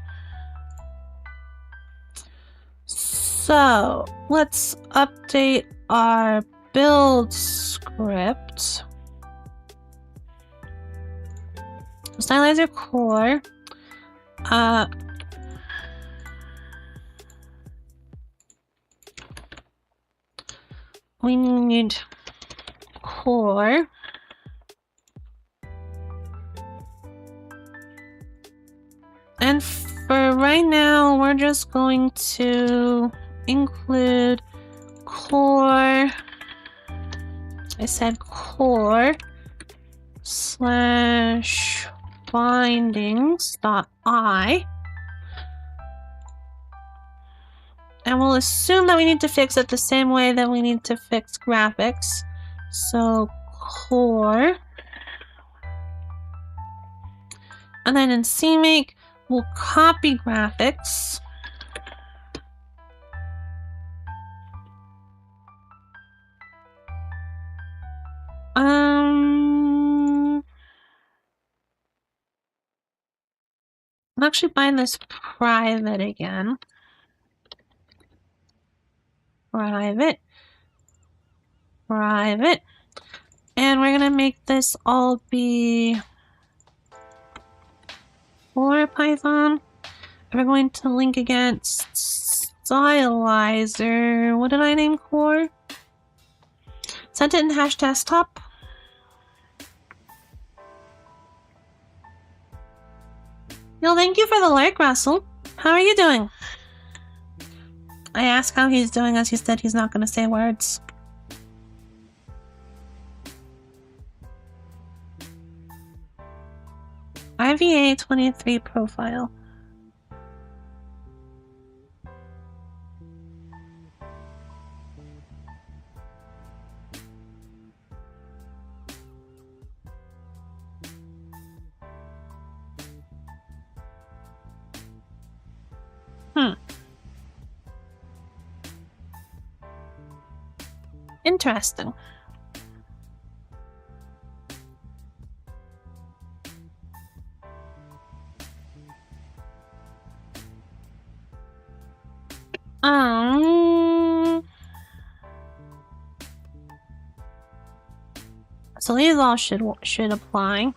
A: So let's update our build script. Stylizer.Core. We need core. And for right now, we're just going to include core. I said core slash bindings.I. And we'll assume that we need to fix it the same way that we need to fix graphics. So core. And then in CMake, we'll copy graphics. I'll actually bind this private again. Private. Private. And we're gonna make this all be for Python. We're going to link against Stylizer. What did I name core? Sent it in hash desktop. Yo, thank you for the like, Russell. How are you doing? I asked how he's doing as he said he's not going to say words. IVA 23 profile. Interesting. So these all should apply.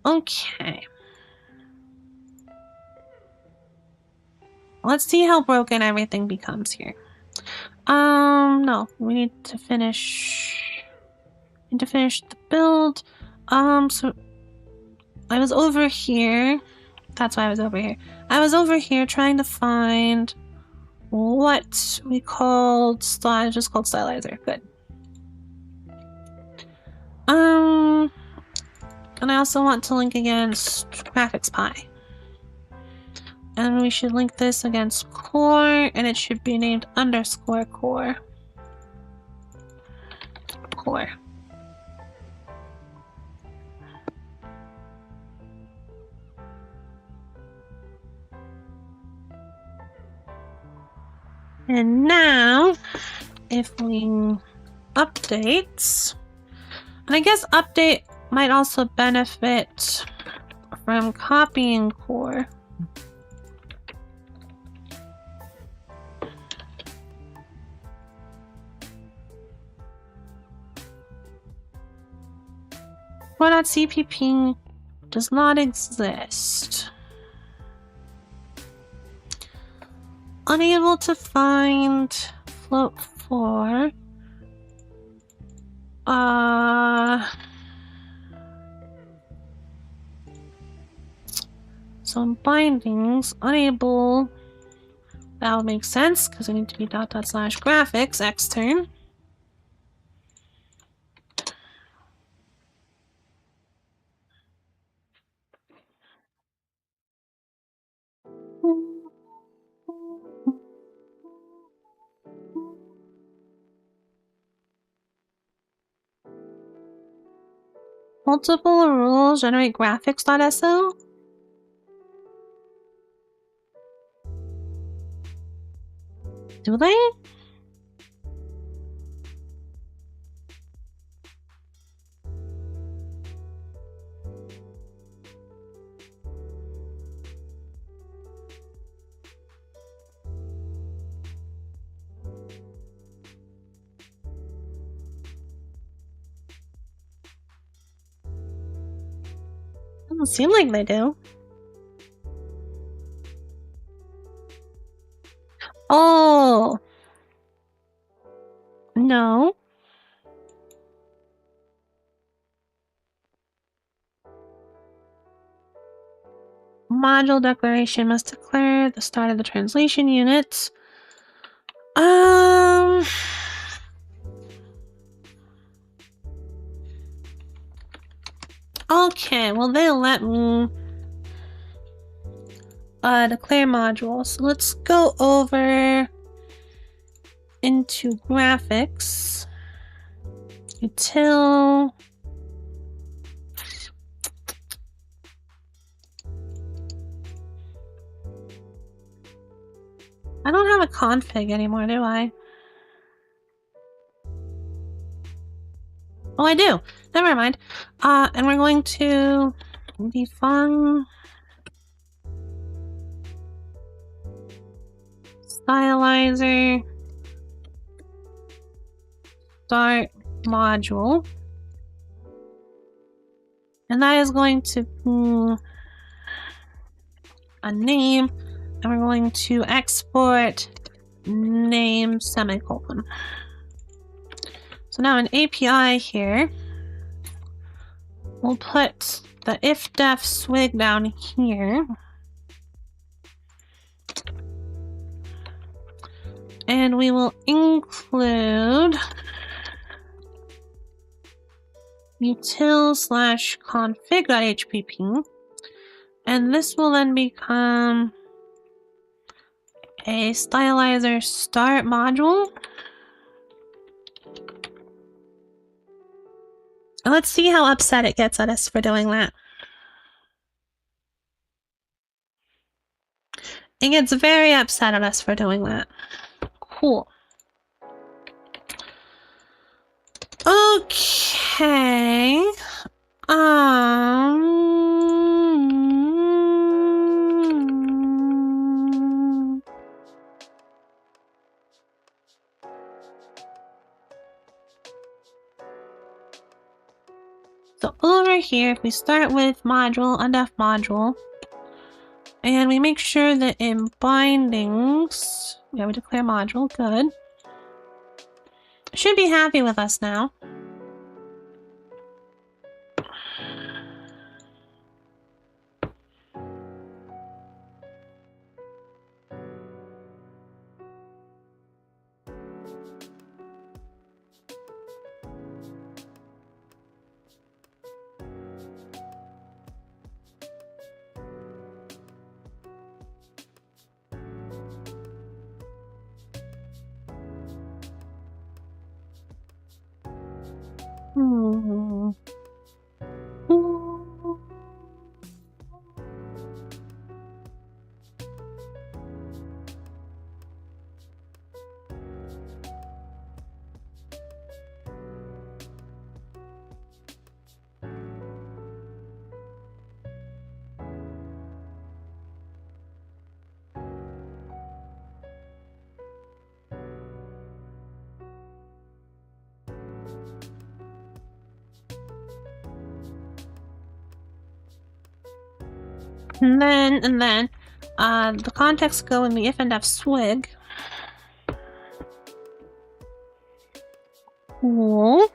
A: Okay. Let's see how broken everything becomes here. No, we need to finish the build. So I was over here. That's why I was over here. I was over here trying to find what we called just called Stylizer. Good. And I also want to link against Graphics Pi. And we should link this against core, and it should be named _core. Core. And now, if we updates. And I guess update might also benefit from copying core. Core.cpp does not exist. Unable to find float 4. So in bindings, unable. That would make sense because I need to be /graphics extern. Multiple rules generate graphics.so. Do they? Doesn't seem like they do. Oh. No. Module declaration must declare the start of the translation unit. Okay, well they let me declare modules. So let's go over into graphics. Util. I don't have a config anymore, do I? Oh, I do. Never mind. And we're going to define stylizer start module. And that is going to be a name. And we're going to export name semicolon. So now an API here. We'll put the if-def swig down here. And we will include util/config.hpp. And this will then become a stylizer start module. And let's see how upset it gets at us for doing that. It gets very upset at us for doing that. Cool. Okay. So over here, if we start with module, undef module, and we make sure that in bindings, yeah, we declare module, good. Should be happy with us now. And then, the context go in the if and f swig. Cool.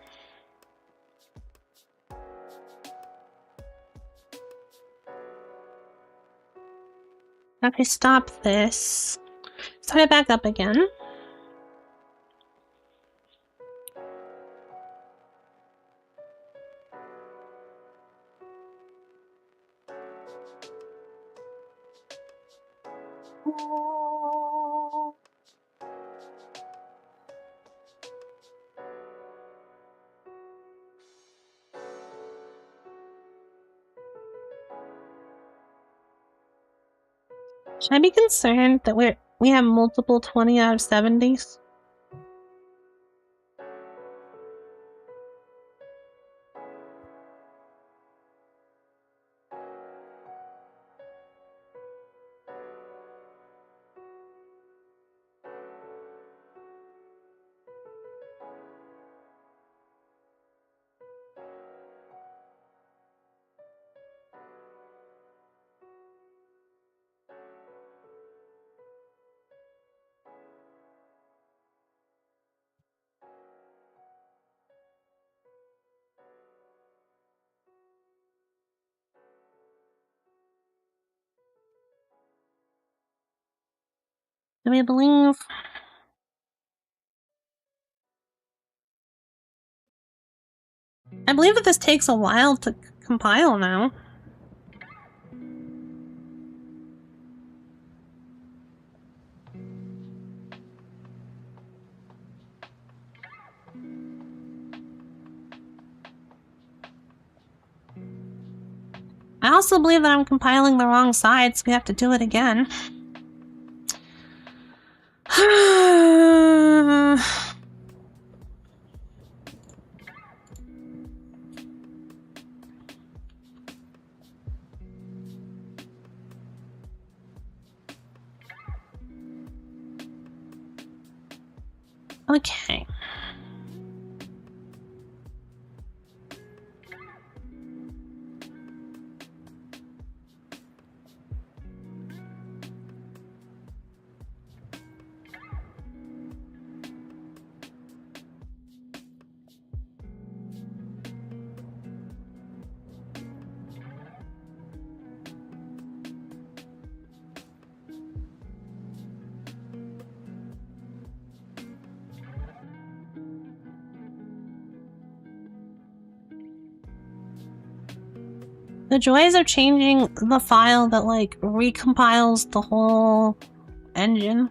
A: Okay, stop this. Start it back up again. Should I be concerned that we have multiple 20 out of 70s? Do we believe? I believe that this takes a while to compile now. I also believe that I'm compiling the wrong side, so we have to do it again. Okay. The joys of changing the file that, like, recompiles the whole engine.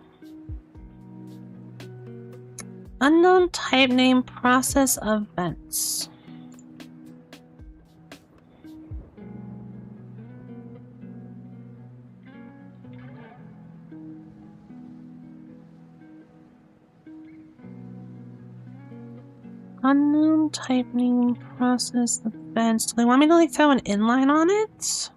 A: Unknown type name process events. Unknown type name process events. Do they want me to, like, throw an inline on it?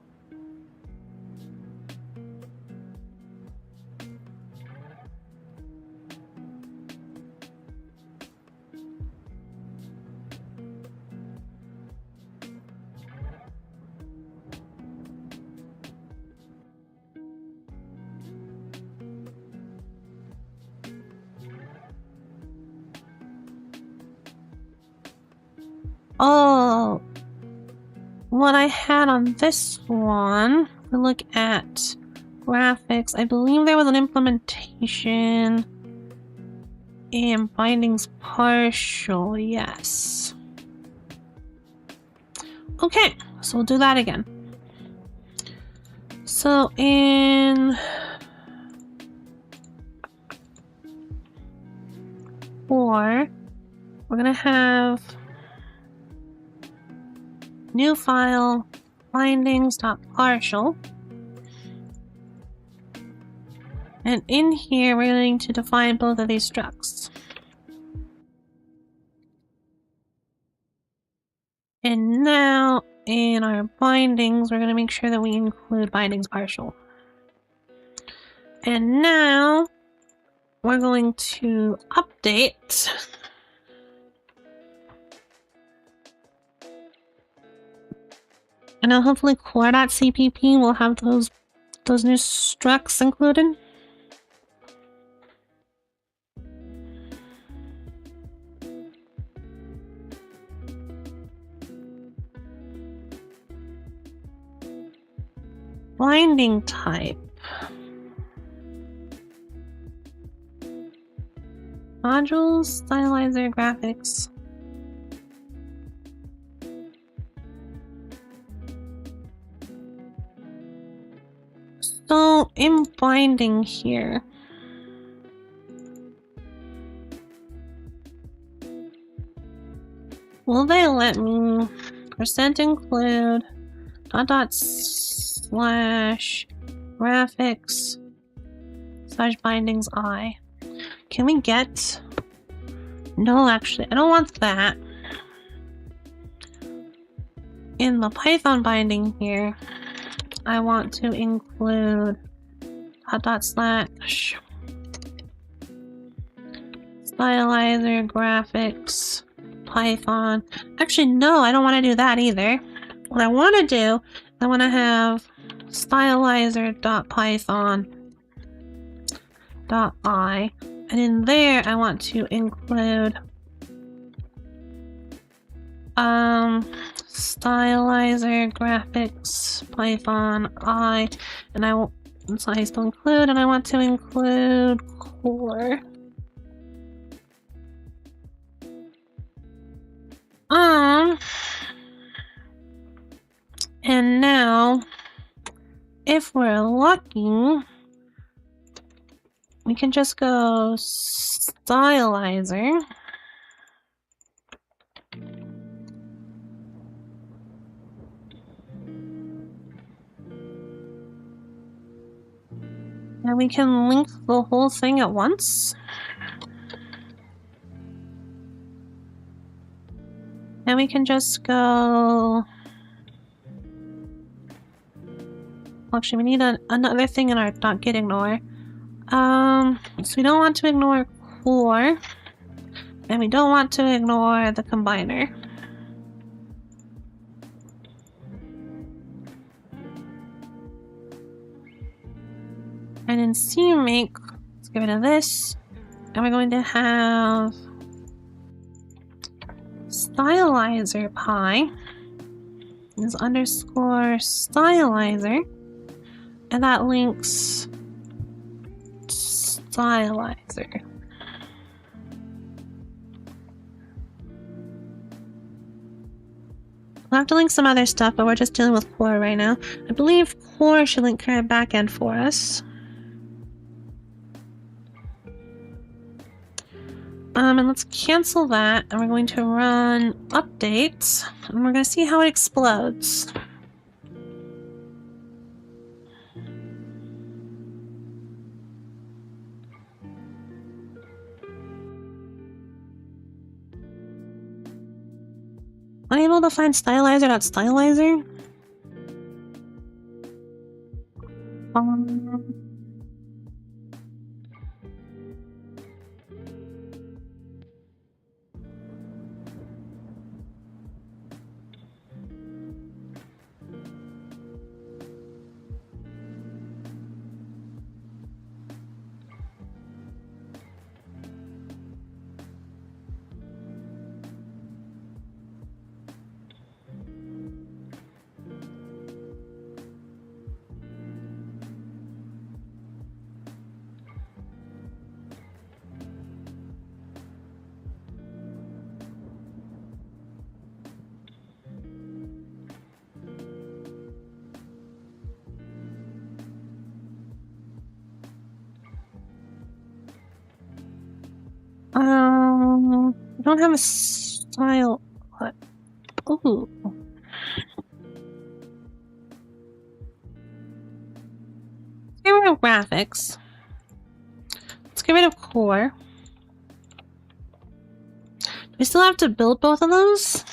A: Oh, what I had on this one, we look at graphics. I believe there was an implementation and bindings partial, yes. Okay, so we'll do that again. So in 4, we're gonna have new file, bindings.partial. And in here, we're going to define both of these structs. And now, in our bindings, we're going to make sure that we include bindings partial. And now, we're going to update And now hopefully core.cpp will have those new structs included. Binding type. Modules, stylizer, graphics. So, in binding here, will they let me percent include // graphics / bindings I? Can we get... No, actually, I don't want that. In the Python binding here, I want to include // stylizer, graphics, Python. Actually, no, I don't want to do that either. What I want to do, I want to have stylizer.python.I, and in there I want to include stylizer, graphics, Python, I, and I will, so I still include, and I want to include core. And now, if we're lucky, we can just go stylizer. And we can link the whole thing at once. And we can just go... Actually, we need another thing in our .git ignore. So we don't want to ignore core. And we don't want to ignore the combiner. And in CMake, let's get rid of this. And we're going to have stylizer pi is underscore stylizer. And that links stylizer. We'll have to link some other stuff, but we're just dealing with core right now. I believe core should link current backend for us. And let's cancel that, and we're going to run updates, and we're going to see how it explodes. Unable to find stylizer.stylizer? I don't have a style. What? Ooh. Let's get rid of graphics. Let's get rid of core. Do we still have to build both of those?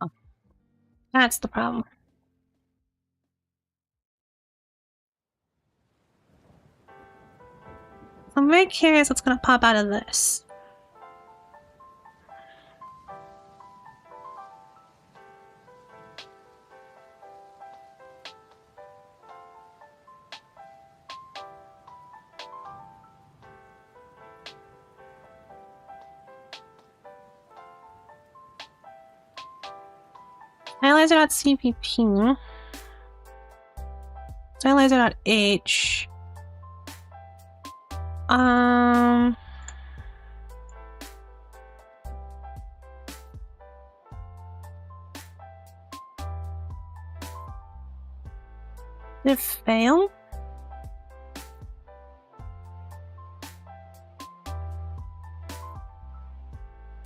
A: Oh, that's the problem. I'm very curious what's gonna pop out of this. Stylizer.cpp. Stylizer.h. Did it fail?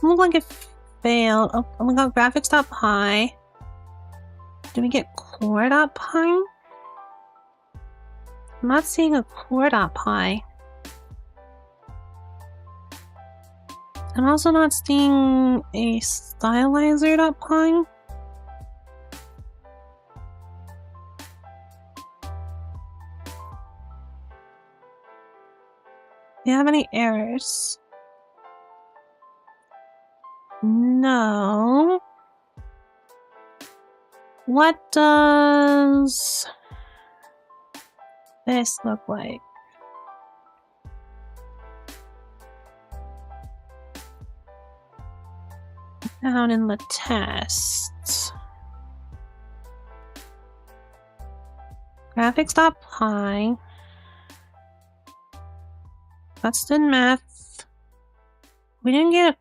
A: Look like it failed. Oh my god, graphics.py. Did we get core.py? I'm not seeing a core.py. I'm also not seeing a stylizer.py. Do you have any errors? No. What does this look like? Down in the tests. Graphics.py. That's the math. We didn't get a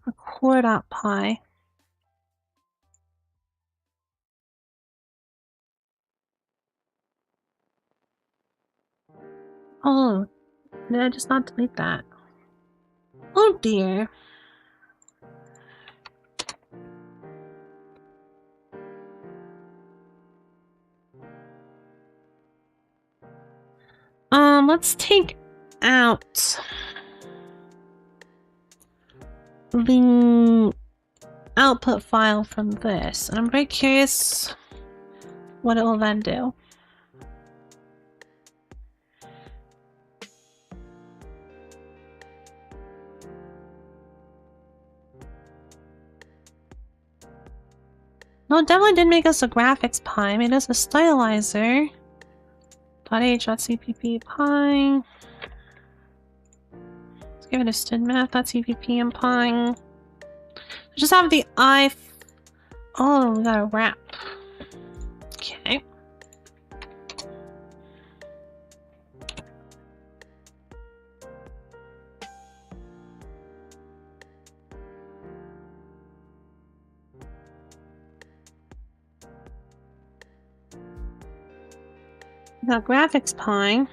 A: core.py. Oh, did I just not delete that? Oh dear. Let's take out the output file from this. I'm very curious what it will then do. No, it definitely did make us a graphics pie. It made us a stylizer. .h.cpp pie. Let's give it a stdmath.cpp and pie. Just have the oh, we got a wrap. Okay. We got graphics pie.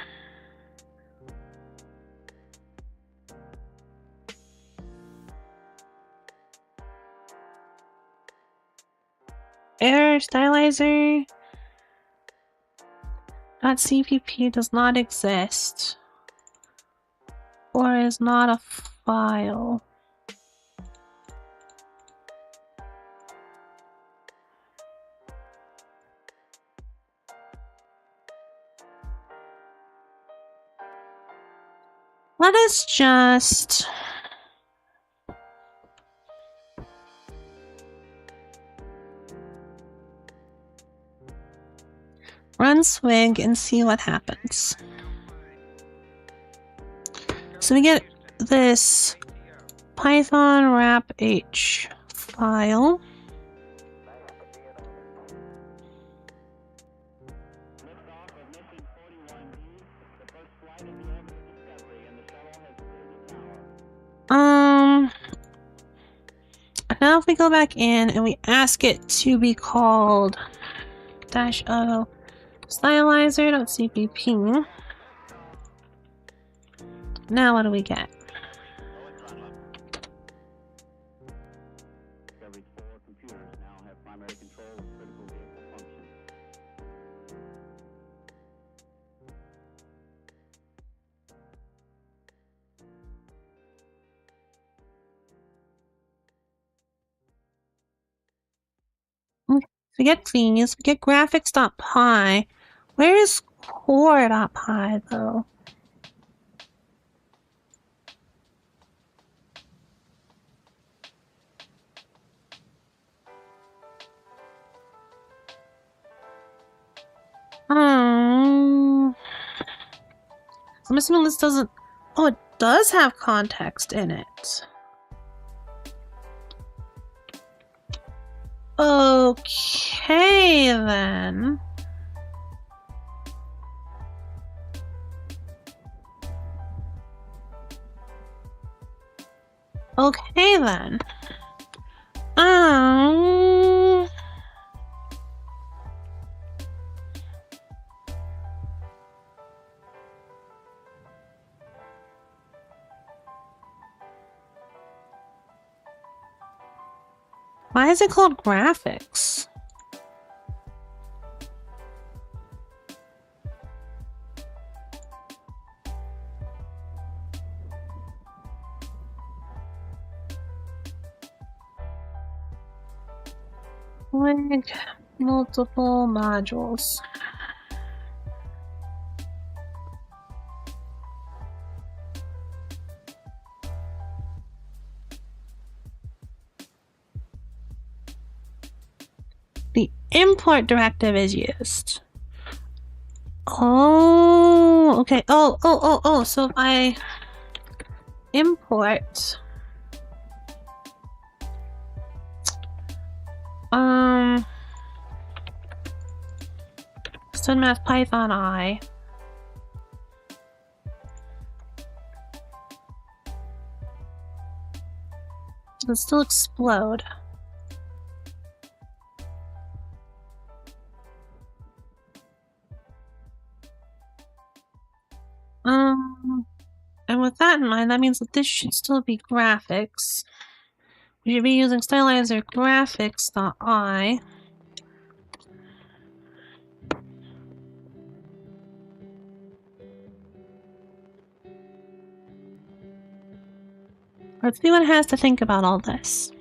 A: Error stylizer. .cpp does not exist. Or is not a file. Let us just run swig and see what happens. So we get this Python wrap h file. Now if we go back in and we ask it to be called -o stylizer.cpp. Now what do we get? We get these, we get graphics.py. Where is core.py though? I'm assuming this doesn't. Oh, it does have context in it. Okay, then. Okay, then. Why is it called graphics? Like multiple modules. The import directive is used. Oh, okay. Oh. So if I import StunMath Python I it'll still explode. And with that in mind, that means that this should still be graphics. We should be using Stylizer.Graphics.I. Let's see what it has to think about all this.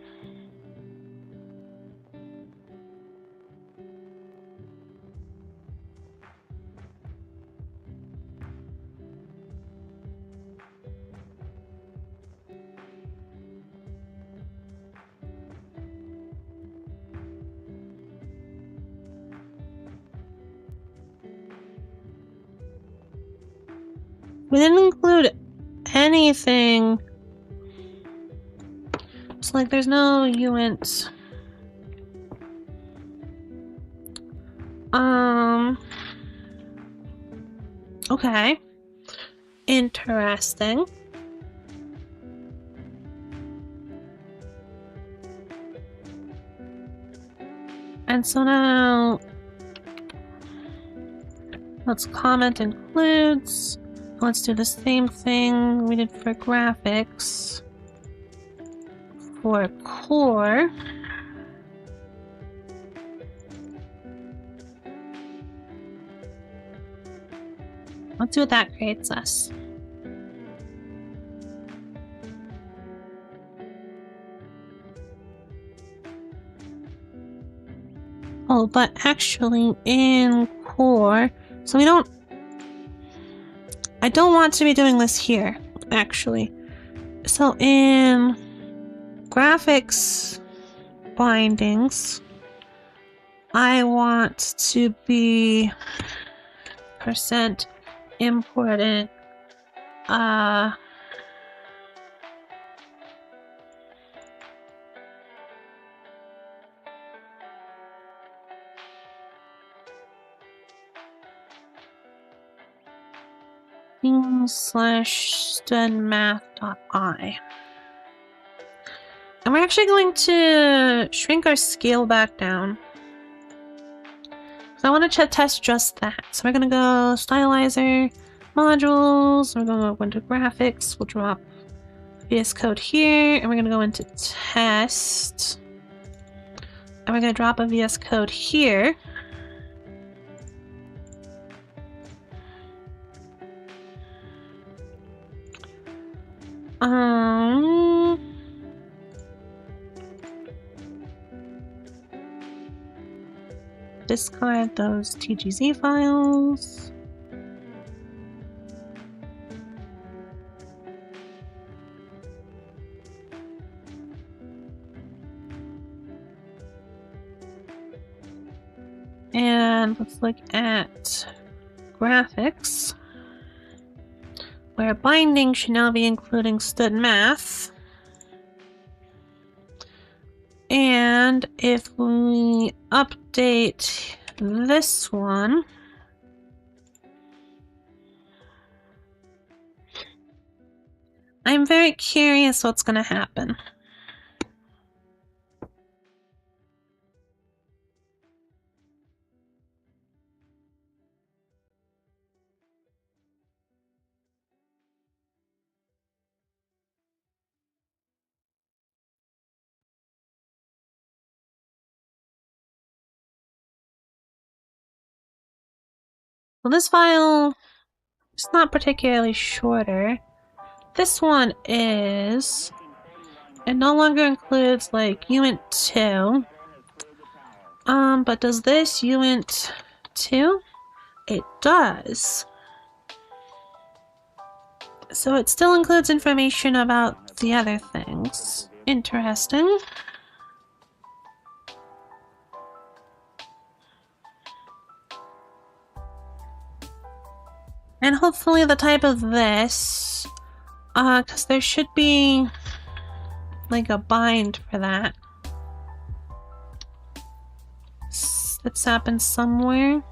A: We didn't include anything. It's like there's no uint. Okay. Interesting. And so now let's comment includes. Let's do the same thing we did for graphics for core. Let's see what that creates us. Oh, but actually in core, so I don't want to be doing this here, actually. So in graphics bindings, I want to be percent imported /studmath.i. And we're actually going to shrink our scale back down. So I want to test just that. So we're going to go Stylizer, modules, we're going to go into graphics, we'll drop VS Code here, and we're going to go into test. And we're going to drop a VS Code here. Discard those TGZ files. And let's look at graphics, where binding should now be including StudMath. And And if we update this one, I'm very curious what's going to happen. Well, this file is not particularly shorter. This one is... It no longer includes, like, uint 2. But does this uint 2? It does. So it still includes information about the other things. Interesting. And hopefully the type of this, because there should be like a bind for that. It's happened somewhere.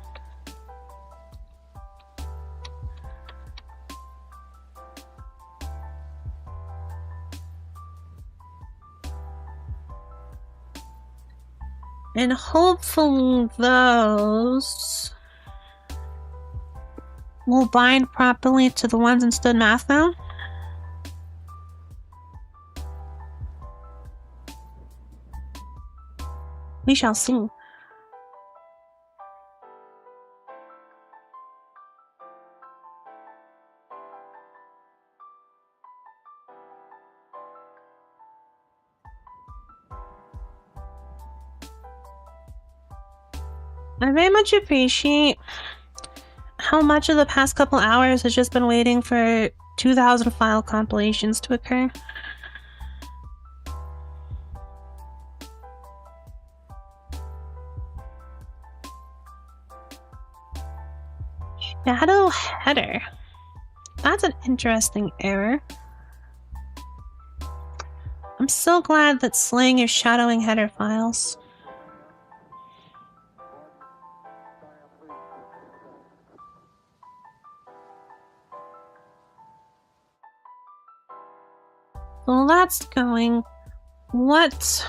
A: And hopefully those will bind properly to the ones in Stood Math now. We shall see. I very much appreciate how much of the past couple hours has just been waiting for 2,000 file compilations to occur. Shadow header. That's an interesting error. I'm so glad that Sling is shadowing header files. Well, that's going. What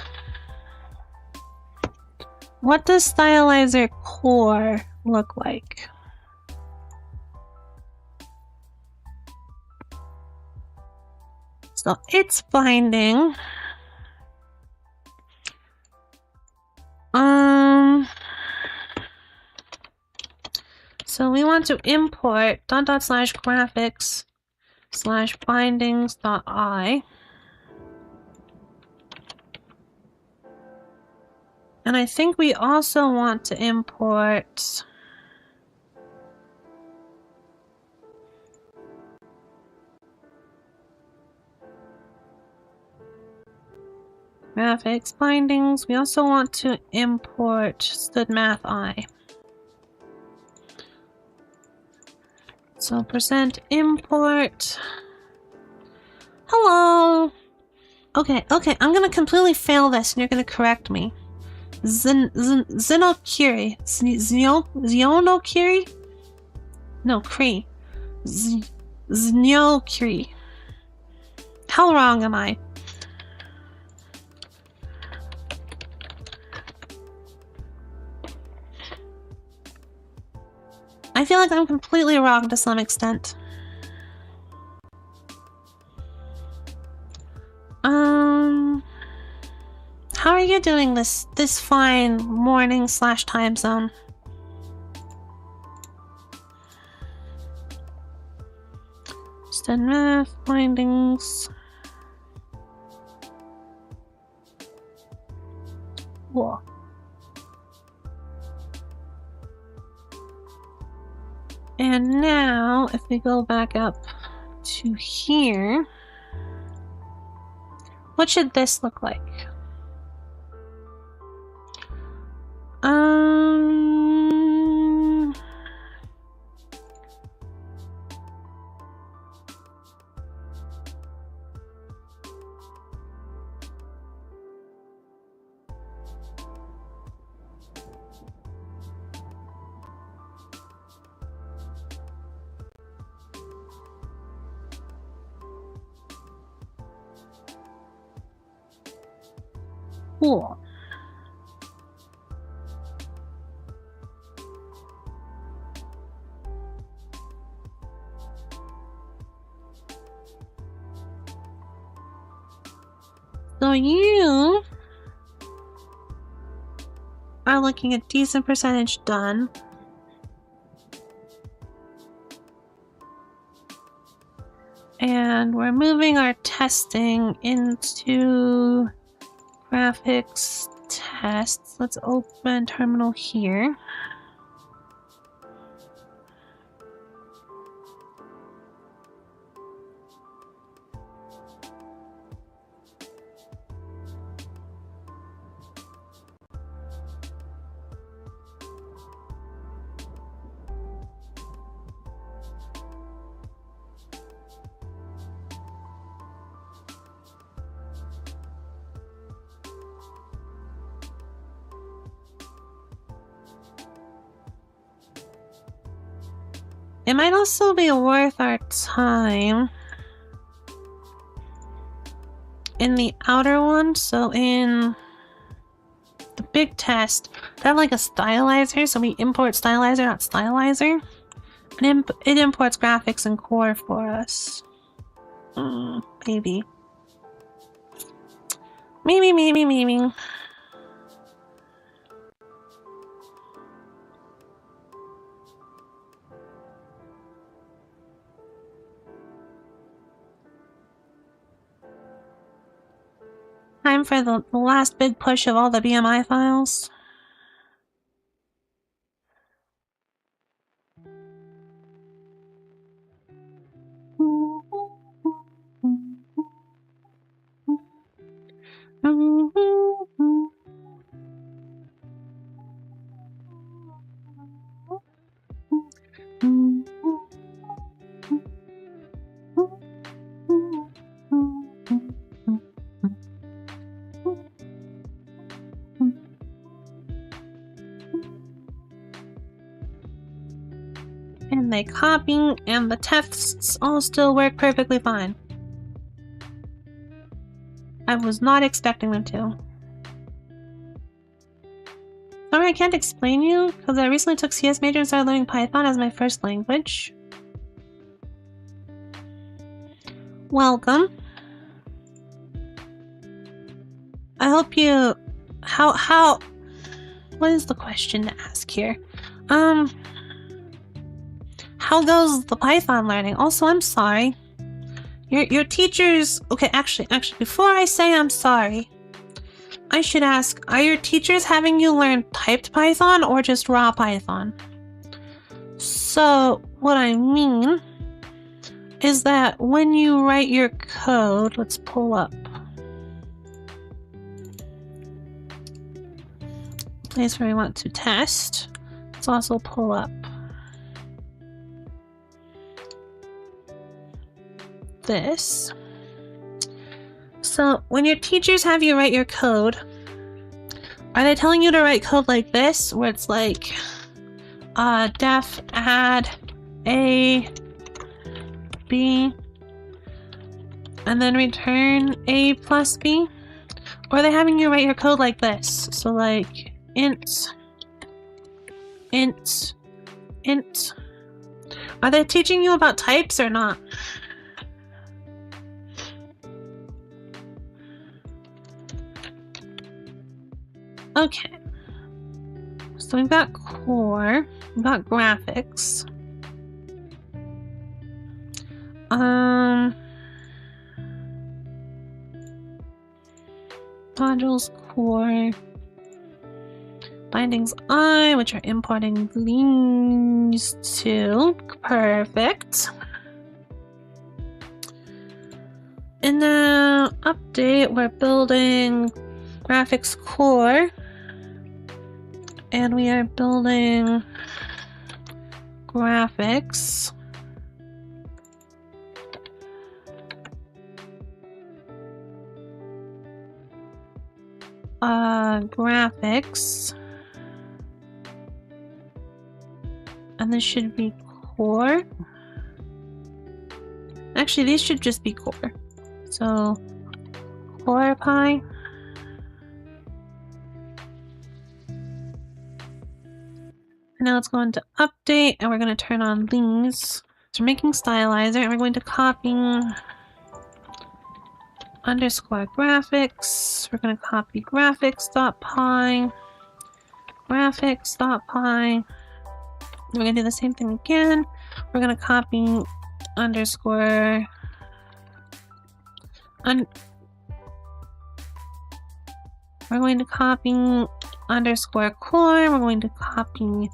A: does Stylizer.Core look like? So it's binding. So we want to import /graphics/bindings.i. And I think we also want to import graphics bindings. We also want to import stdmath.i. So %import. Hello. Okay, I'm gonna completely fail this and you're gonna correct me. Zenokiri. Zionokiri? No, Kree. Znyokiri. How wrong am I? I feel like I'm completely wrong to some extent. How are you doing this fine morning/time zone? Stud math, bindings. Whoa. And now, if we go back up to here, what should this look like? Cool. So you are looking at decent percentage done. And we're moving our testing into graphics tests. Let's open terminal here. It might also be worth our time in the outer one. So in the big test, they have like a stylizer, so we import stylizer, not stylizer. And it imports graphics and core for us. Maybe. Maybe. Time for the last big push of all the BMI files. And they copy, and the tests all still work perfectly fine. I was not expecting them to. Sorry, I can't explain you, because I recently took CS major and started learning Python as my first language. Welcome. I hope you... How... What is the question to ask here? How goes the Python learning? Also, I'm sorry. Your teachers... Okay, actually, before I say I'm sorry, I should ask, are your teachers having you learn typed Python or just raw Python? So, what I mean is that when you write your code, let's pull up place where we want to test. Let's also pull up this. So when your teachers have you write your code, are they telling you to write code like this, where it's like def add a b and then return a plus b? Or are they having you write your code like this? So like int. Are they teaching you about types or not? Okay. So we've got core, we've got graphics. Modules, core, bindings I, which are importing these two. Perfect. And now update, we're building graphics core. And we are building graphics. Graphics. And this should be core. Actually, these should just be core. So, core pi. And now let's go into update, and we're going to turn on these. So we're making stylizer, and we're going to copy underscore graphics. We're going to copy graphics.py, graphics.py. We're going to do the same thing again. We're going to copy underscore we're going to copy underscore core. We're going to copy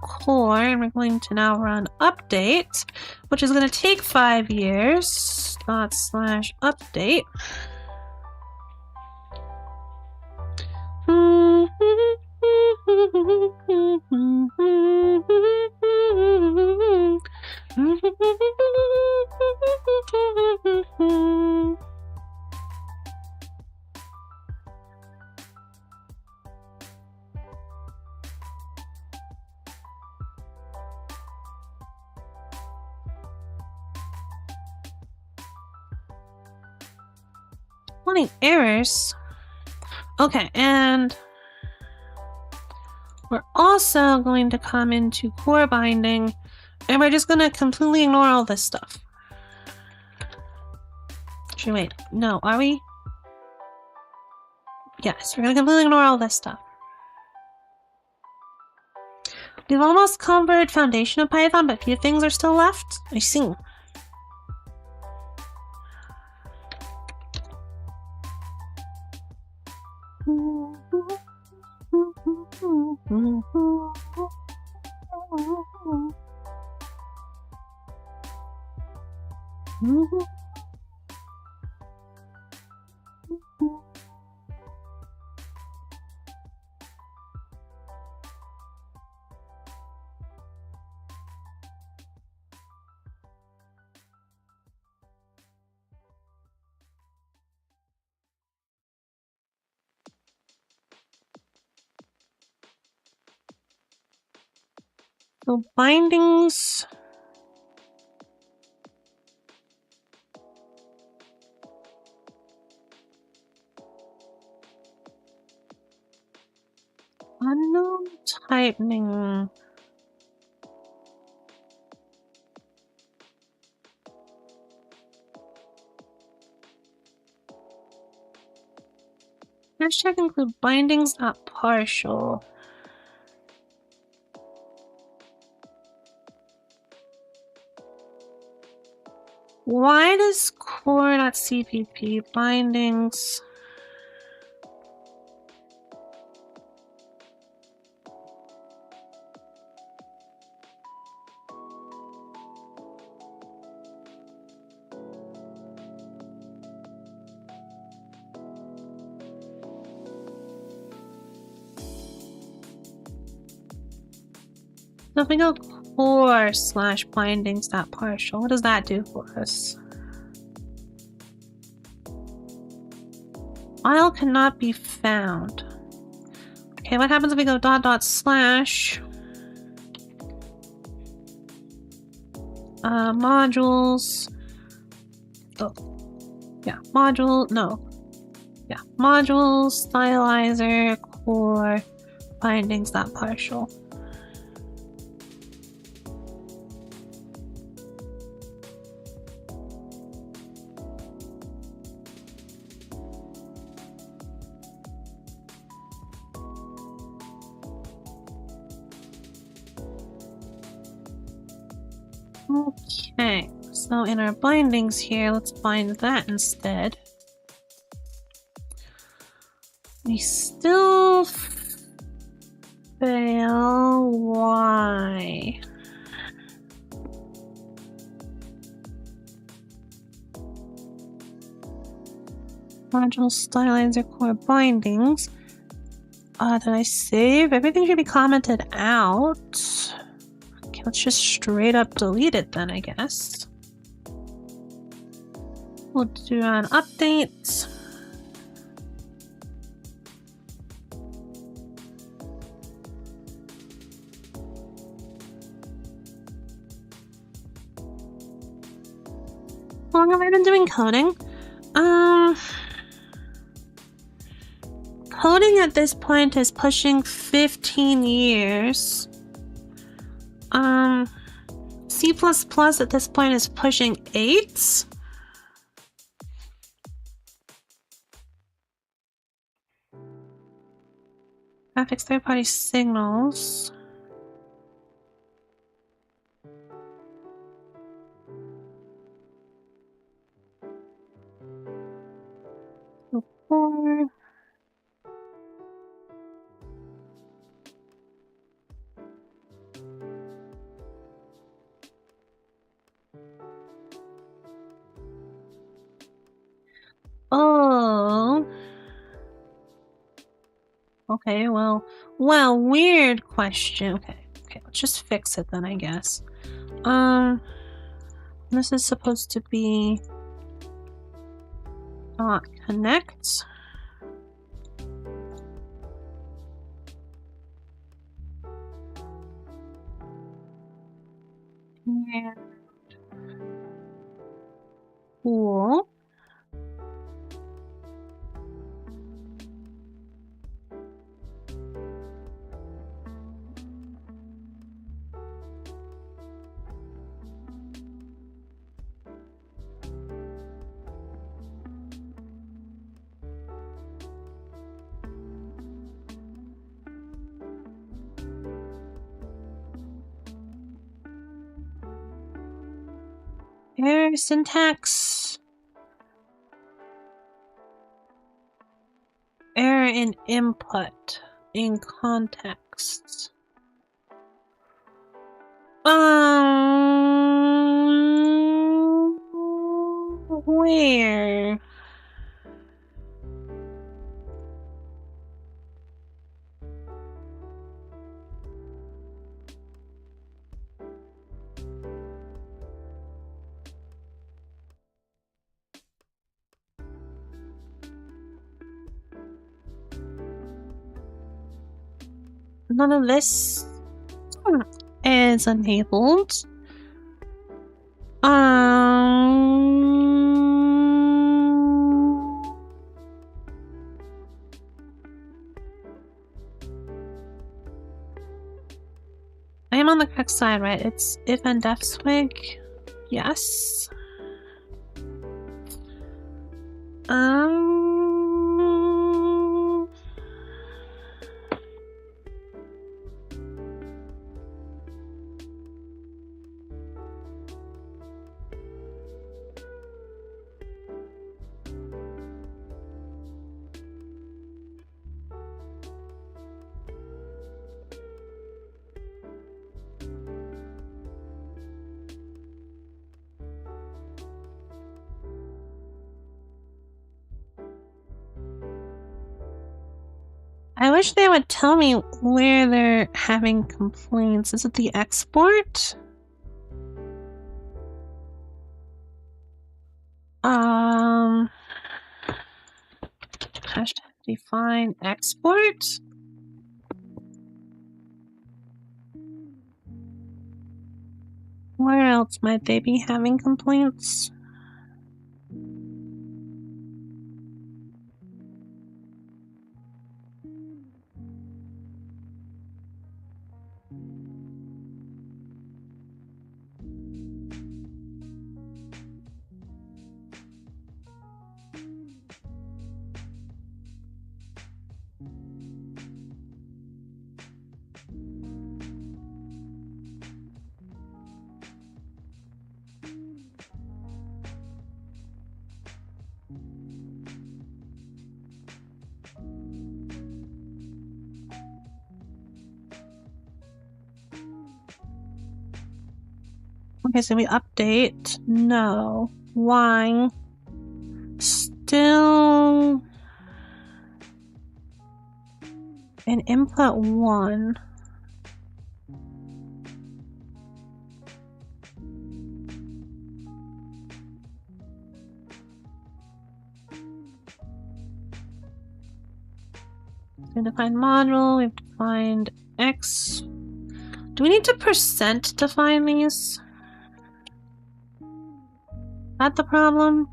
A: core, and we're going to now run update, which is going to take 5 years. /update. Any errors? Okay, and we're also going to come into core binding, and we're just going to completely ignore all this stuff. Actually, wait, no, are we? Yes, we're going to completely ignore all this stuff. We've almost covered foundation of Python, but a few things are still left. I see. So bindings. Unknown tightening. Hashtag include bindings, not partial. Why does core.cpp bindings? So if we go core/bindings.partial, what does that do for us? File cannot be found. Okay, what happens if we go .. modules. Oh, yeah, modules, stylizer, core, bindings.partial. Okay, so in our bindings here, let's bind that instead. We still fail. Why? Module stylizer core bindings. Did I save? Everything should be commented out. Okay, let's just straight up delete it then, I guess. We'll do an update. How long have I been doing coding? Coding at this point is pushing 15 years. C++ at this point is pushing 8. Graphics third-party signals. Four. Oh. Okay, well, weird question. Okay, let's just fix it then, I guess. This is supposed to be connect. Yeah. Cool. Error syntax. Error in input in context. Where? None of this is enabled. I am on the correct side, right? It's if and def swig. Yes. I wish they would tell me where they're having complaints. Is it the export? Hashtag define export? Where else might they be having complaints? Okay, so we update. No. Why? Still an input 1. We define module, we've defined X. Do we need to percent define these? Is that the problem?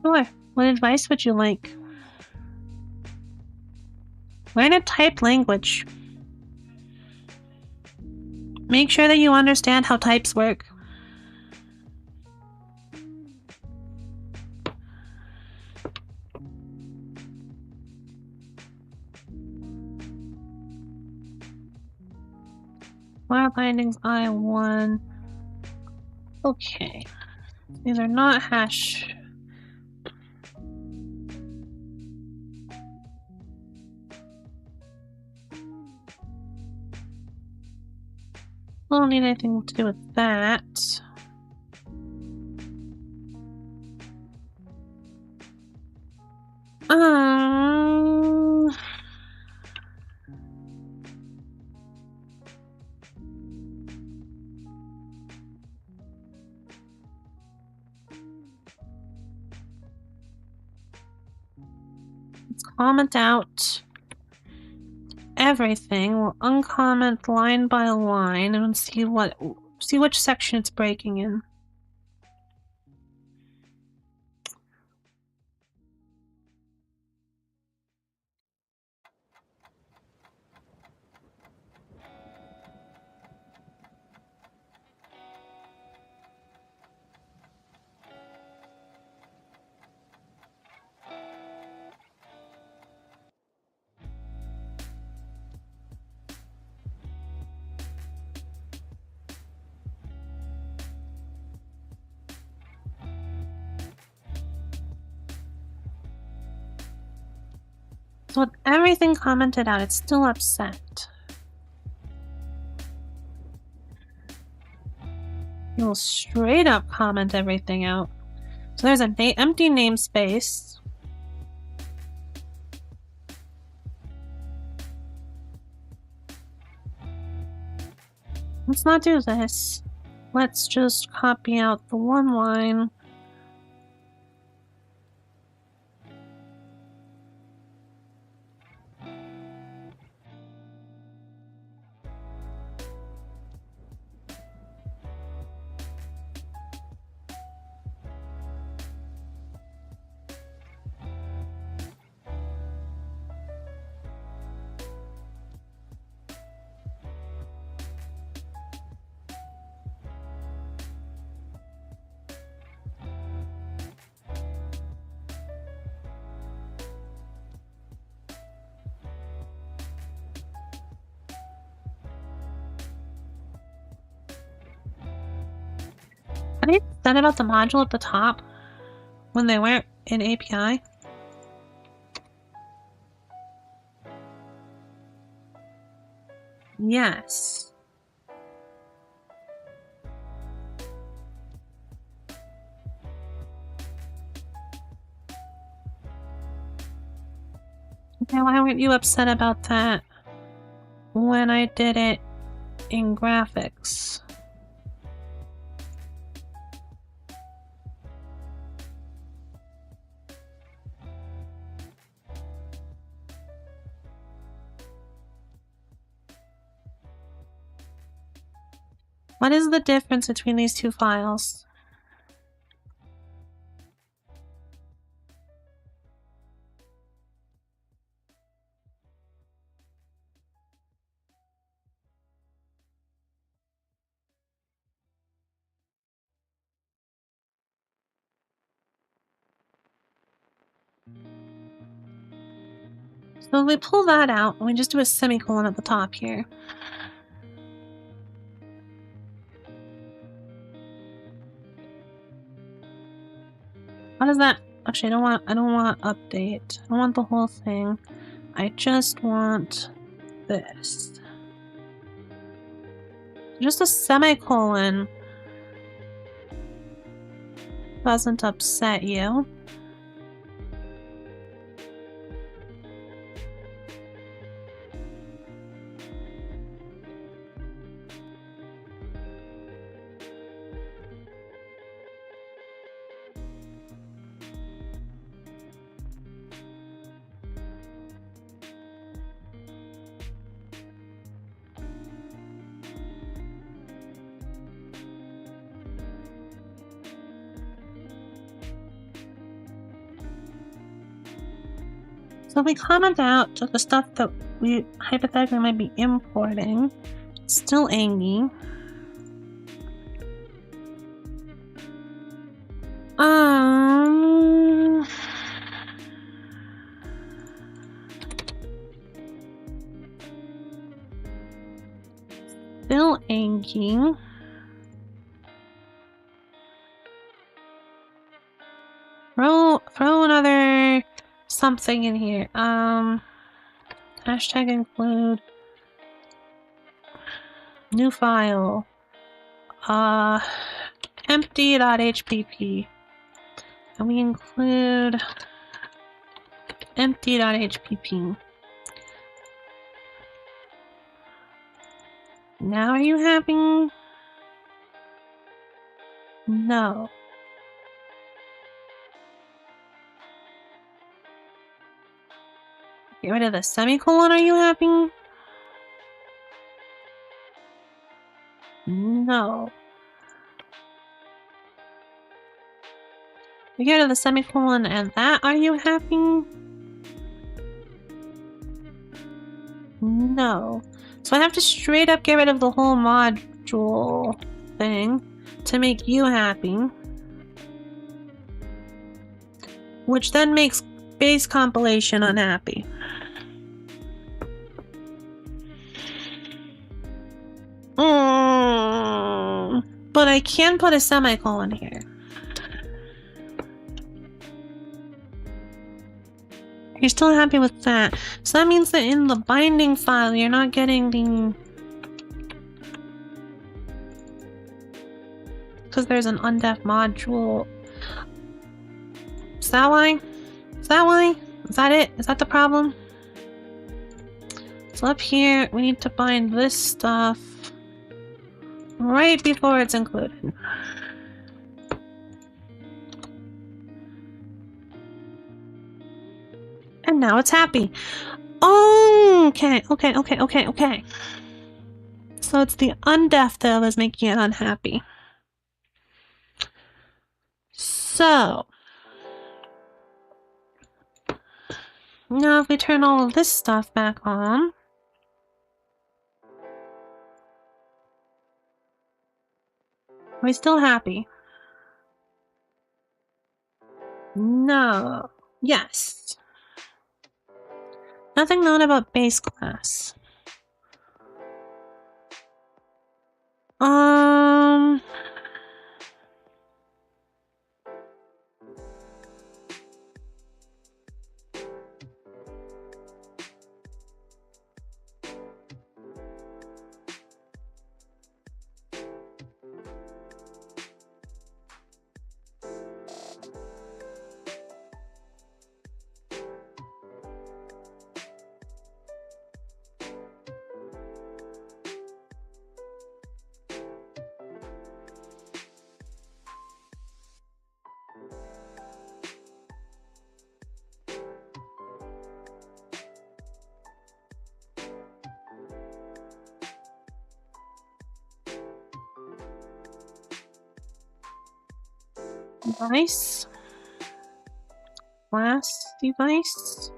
A: Sure. What advice would you like? Learn a typed language. Make sure that you understand how types work. File bindings I1. Okay. These are not hash. Don't need anything to do with that. Um... Let's comment out everything. We'll uncomment line by line and see which section it's breaking in. So with everything commented out, it's still upset. You'll straight up comment everything out. So there's an empty namespace. Let's not do this. Let's just copy out the one line. Have you said about the module at the top when they weren't in API? Yes. Okay, why weren't you upset about that when I did it in graphics? What is the difference between these two files? So if we pull that out, and we just do a semicolon at the top here. How does that? Actually, I don't want update. I don't want the whole thing. I just want this. Just a semicolon doesn't upset you. So we comment out the stuff that we hypothetically might be importing. Still angry. Still angry. Throw another something in here. Hashtag include new file. Empty.hpp. And we include empty.hpp. Now are you happy? No. Get rid of the semicolon, are you happy? No. Get rid of the semicolon and that, are you happy? No. So I have to straight up get rid of the whole module thing to make you happy. Which then makes base compilation unhappy. But I can put a semicolon here. You're still happy with that. So that means that in the binding file, you're not getting the... Because there's an undef module. Is that why? Is that why? Is that it? Is that the problem? So up here, we need to bind this stuff right before it's included. And now it's happy. Oh, okay. So it's the undef that was making it unhappy. So now if we turn all of this stuff back on, are we still happy? No. Yes. Nothing known about base class. Device. Class device.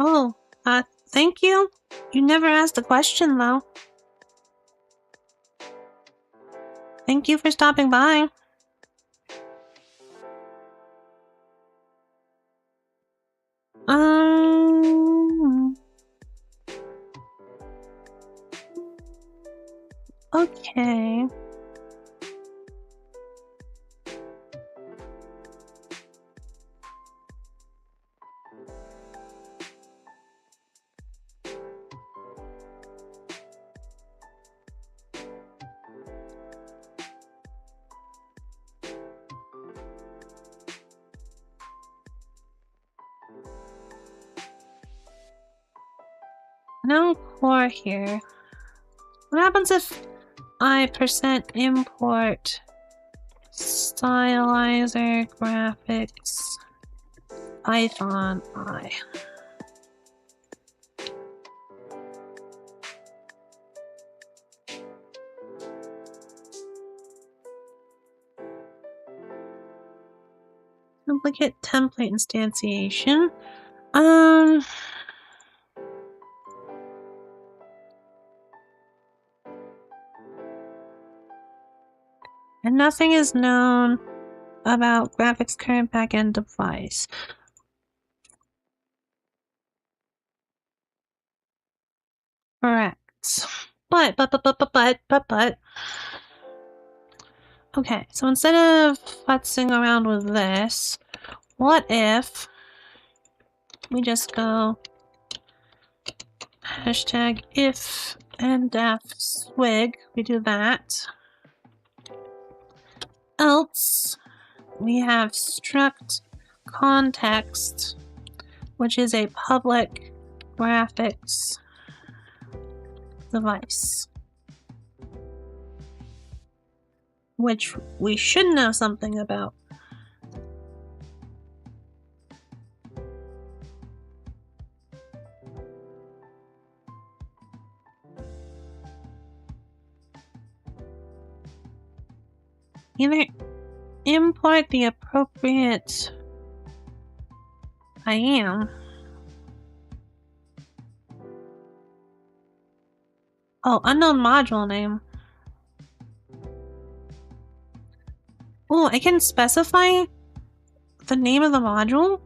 A: Oh, thank you. You never asked a question, though. Thank you for stopping by. Okay. No core here. What happens if I %import stylizer graphics Python I? Duplicate template instantiation. And nothing is known about graphics current backend device. Correct. But. Okay, so instead of futzing around with this, what if we just go hashtag if and def swig, we do that. Else, we have struct context, which is a public graphics device, which we should know something about. Either import the appropriate IAM. Oh, unknown module name. Oh, I can specify the name of the module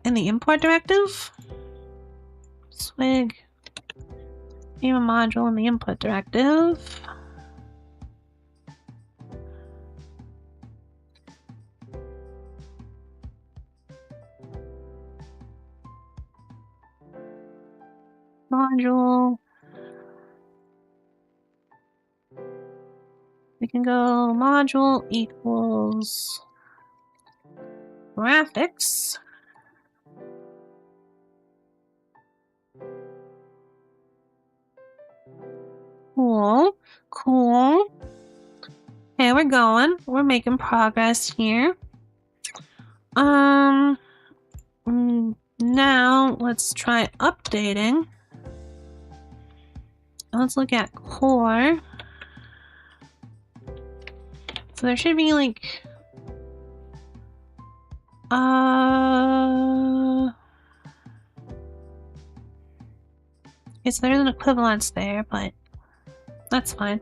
A: in the import directive. Swig. Name of module in the input directive. Module. We can go module equals graphics. Cool. Cool. Okay, we're going. We're making progress here. Now let's try updating. Let's look at core. So there should be like okay, so there's an equivalence there, but that's fine.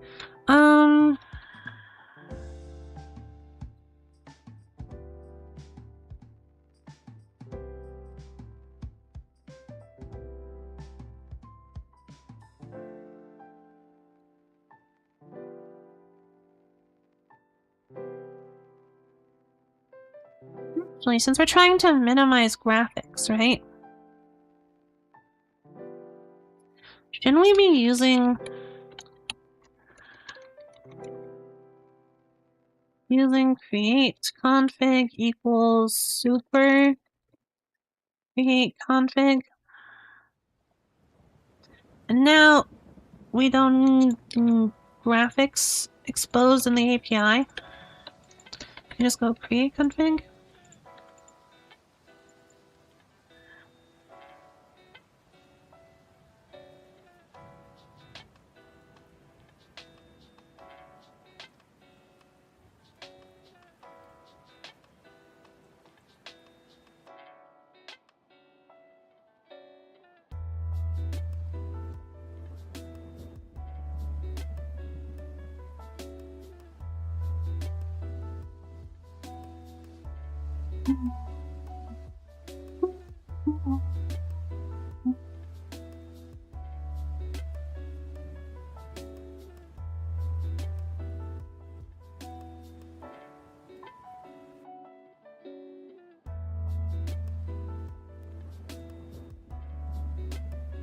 A: Actually, since we're trying to minimize graphics, right? Shouldn't we be using create config equals super create config? And now we don't need graphics exposed in the API. We can just go create config.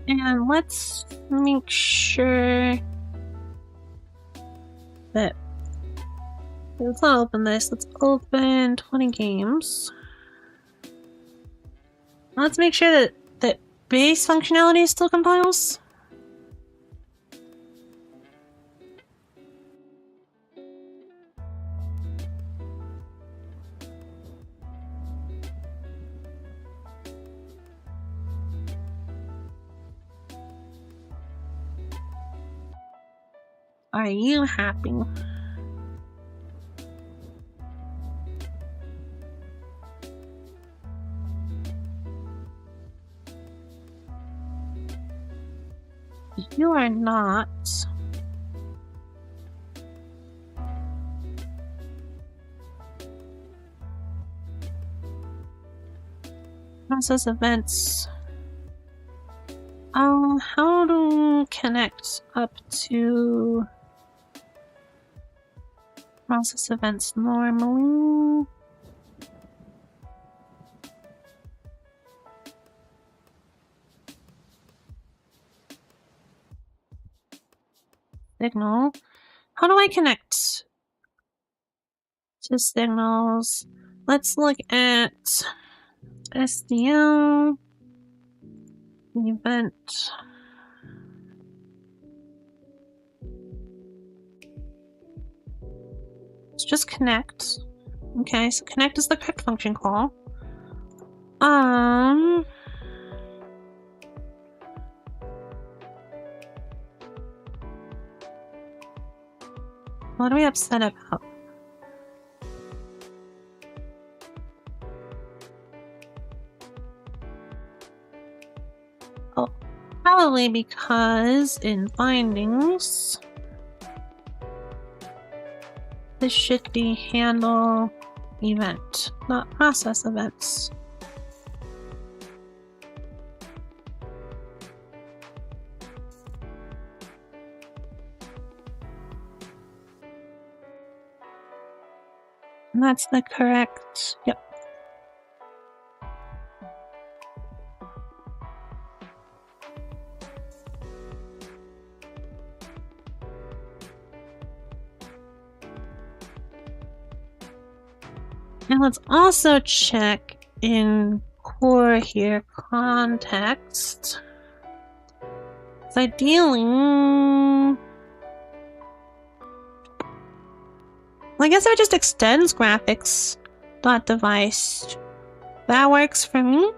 A: And let's make sure that let's not open this. Let's open 20 games. Let's make sure that base functionality still compiles. Are you happy? You are not. Process events. How to connect up to process events normally? Signal. How do I connect to signals? Let's look at SDL event. Let's just connect. Okay, so connect is the correct function call. What are we upset about? Oh, probably because in bindings, this should be handle event, not process events. And that's the correct, yep. And let's also check in core here, context. So ideally, well, I guess it just extends graphics dot device. That works for me.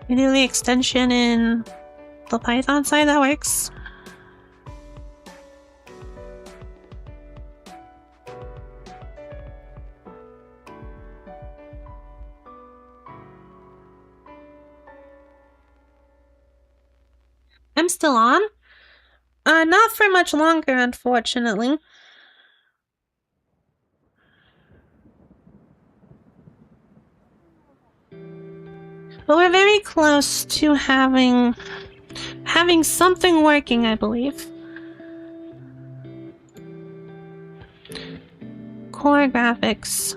A: You do the extension in the Python side, that works. I'm still on. Not for much longer, unfortunately. But we're very close to having something working, I believe. Core graphics.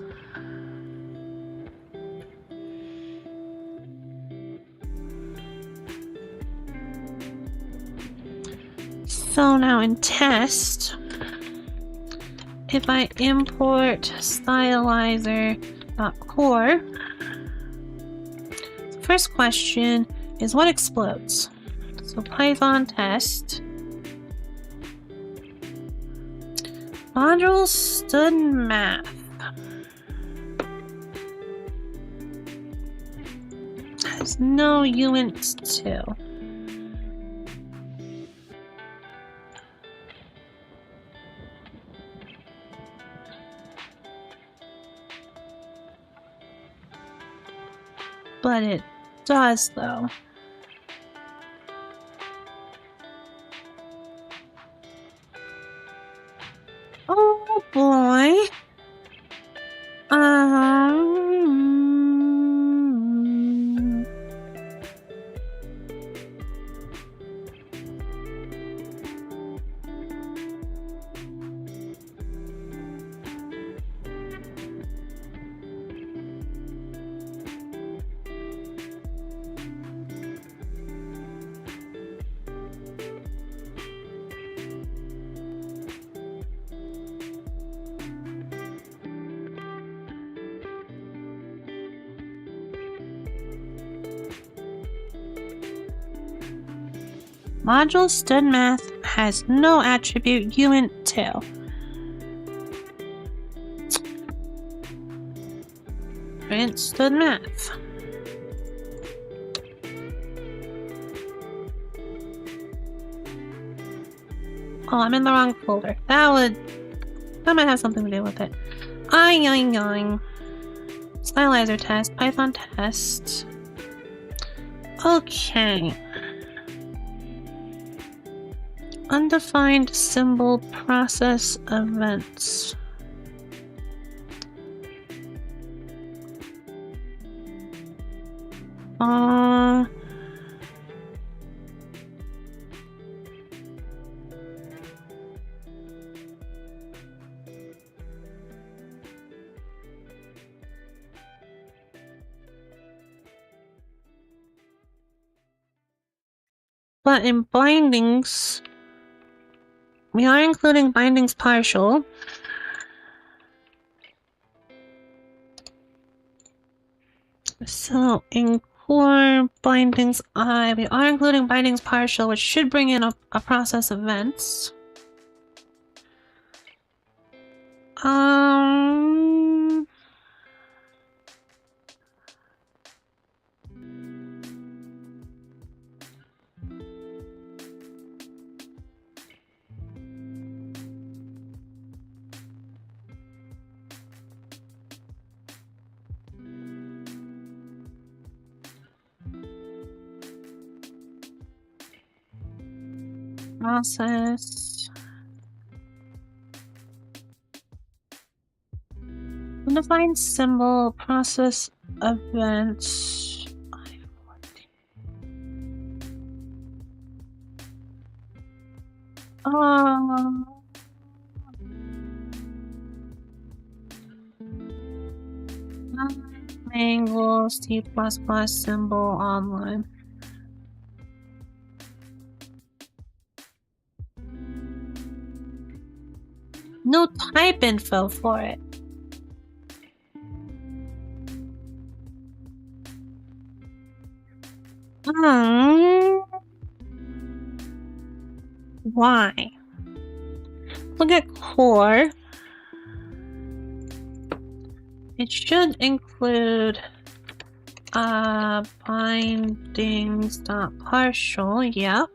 A: So now in test, if I import Stylizer.Core, the first question is what explodes? So Python test. Module stud math. Has no uint 2. But it does, though. Oh boy. Module stud math has no attribute uint 2. Print stud math. Oh, I'm in the wrong folder. That might have something to do with it. Yoing. Stylizer test, Python test. Okay. Undefined symbol process events. But in bindings, we are including bindings partial. So in core bindings I, we are including bindings partial, which should bring in a process events. Process. Undefined symbol process events. Angles, T++ symbol online. No type info for it. Why? Look at core. It should include bindings.partial, yep.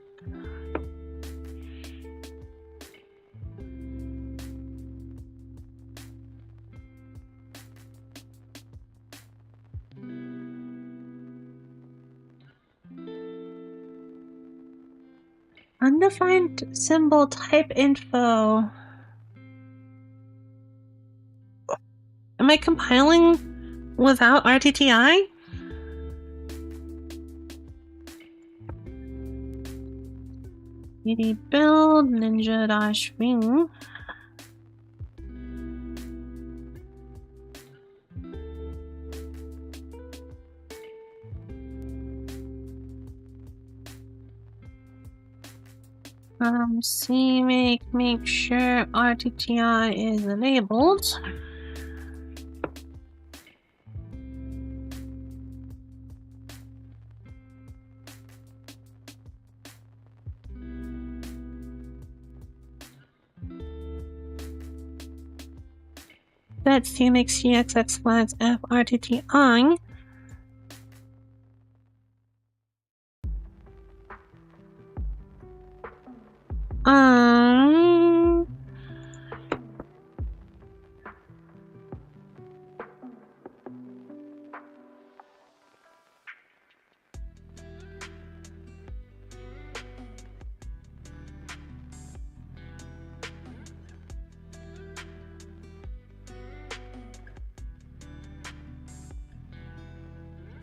A: Undefined symbol type info. Am I compiling without RTTI? CD build ninja-ring. See, make sure RTTI is enabled. That CMake CXX flags F RTTI.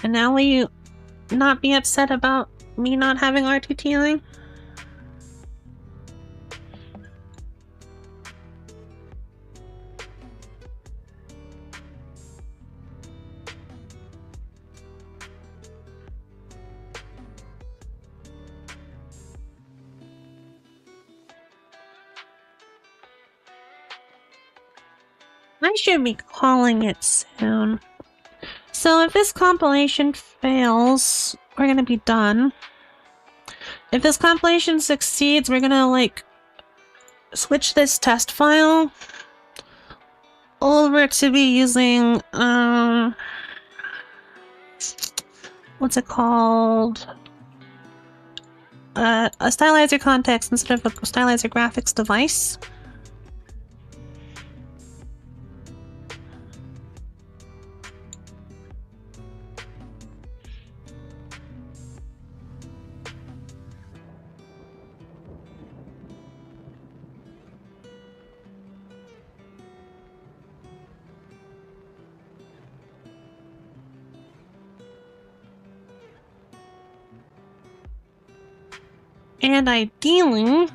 A: And now will you not be upset about me not having RTTI? I should be calling it soon. So if this compilation fails, we're gonna be done. If this compilation succeeds, we're gonna like switch this test file over to be using what's it called? A stylizer context instead of a stylizer graphics device. And ideally...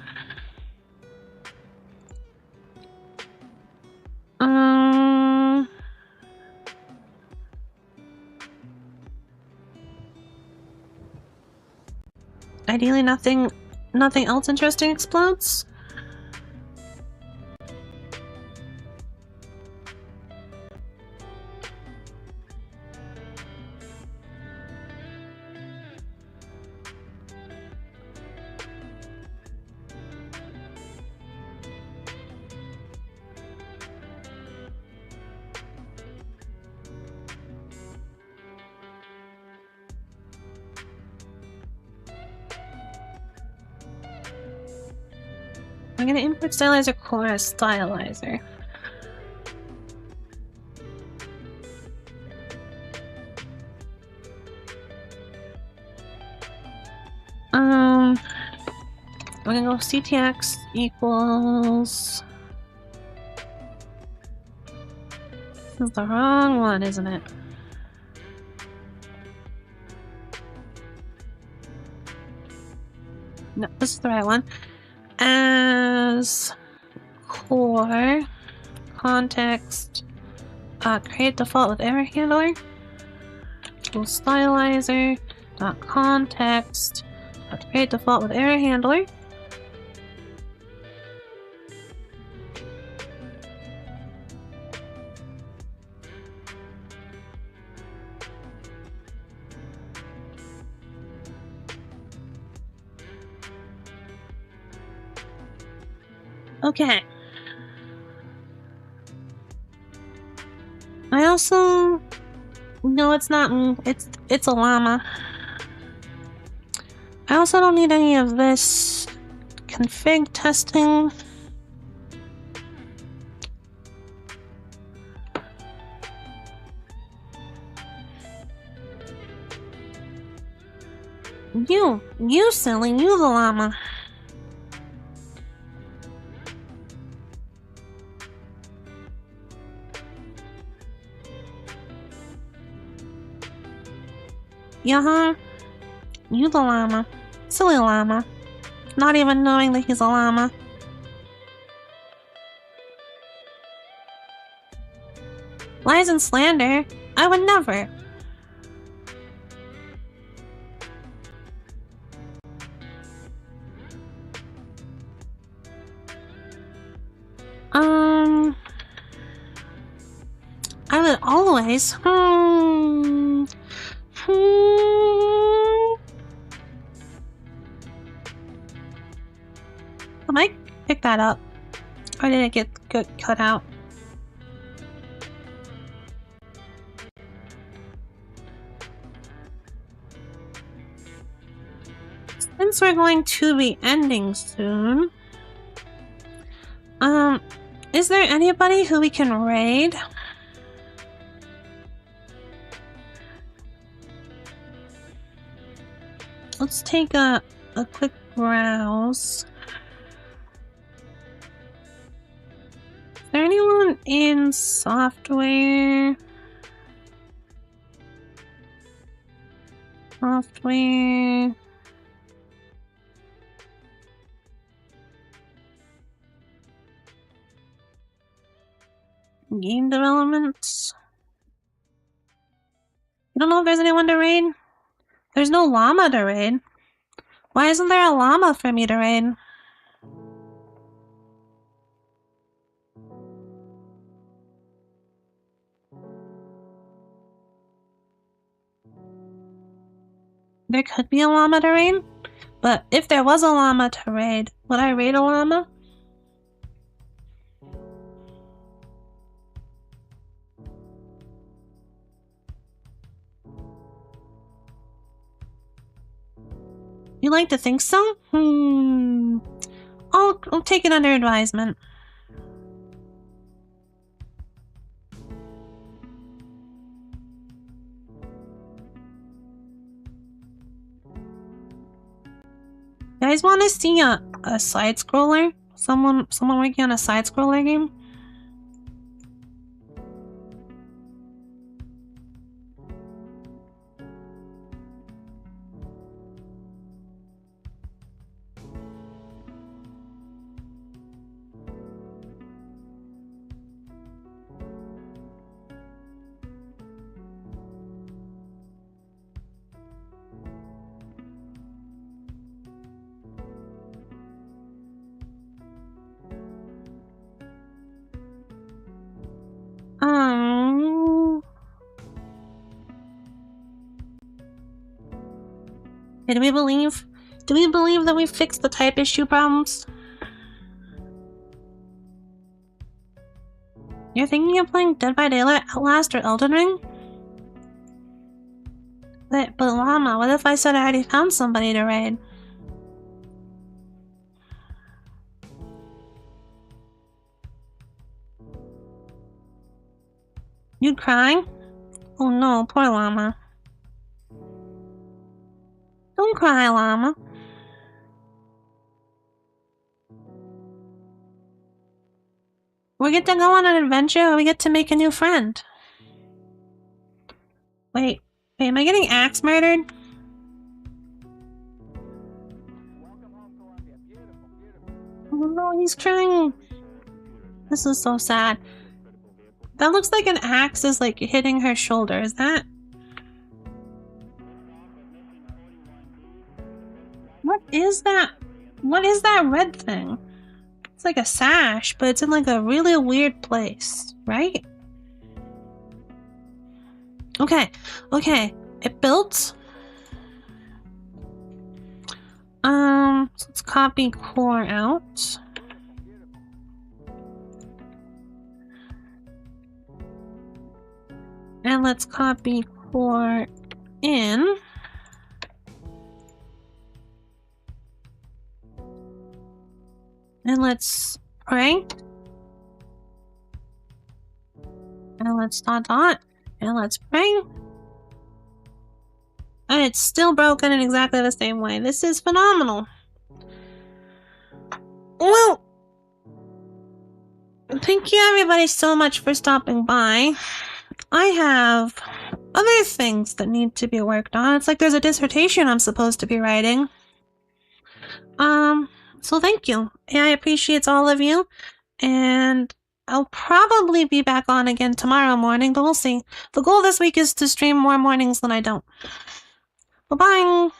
A: Ideally nothing else interesting explodes? I'm gonna import Stylizer.Core as Stylizer. We're gonna go CTX equals... This is the wrong one, isn't it? No, this is the right one. As core context create default with error handler equals stylizer dot context create default with error handler. Okay. I also... No, it's not. It's a llama. I also don't need any of this config testing. You silly, you the llama. Yeah, you the llama. Silly llama. Not even knowing that he's a llama. Lies and slander? I would never. I would always. I might pick that up. Or did it get cut out? Since we're going to be ending soon, is there anybody who we can raid? Let's take a quick browse. Is there anyone in software? Software. Game development. You don't know if there's anyone to raid? There's no llama to raid. Why isn't there a llama for me to raid? There could be a llama to raid, but if there was a llama to raid, would I raid a llama? You like to think so? I'll take it under advisement. You guys want to see a side scroller? Someone working on a side scroller game? Okay, do we believe that we fixed the type issue problems? You're thinking of playing Dead by Daylight, Outlast, or Elden Ring? But Llama, what if I said I already found somebody to raid? You crying? Oh no, poor Llama. Don't cry, Llama. We get to go on an adventure and we get to make a new friend. Wait, am I getting axe murdered? Oh no, he's crying. This is so sad. That looks like an axe is like hitting her shoulder. Is that? What is that? What is that red thing? It's like a sash, but it's in like a really weird place, right? Okay, it built. So let's copy core out. And let's copy core in. And let's pray. And let's dot. And let's pray. And it's still broken in exactly the same way. This is phenomenal. Well, thank you everybody so much for stopping by. I have other things that need to be worked on. It's like there's a dissertation I'm supposed to be writing. So thank you. AI appreciates all of you. And I'll probably be back on again tomorrow morning, but we'll see. The goal this week is to stream more mornings than I don't. Bye-bye.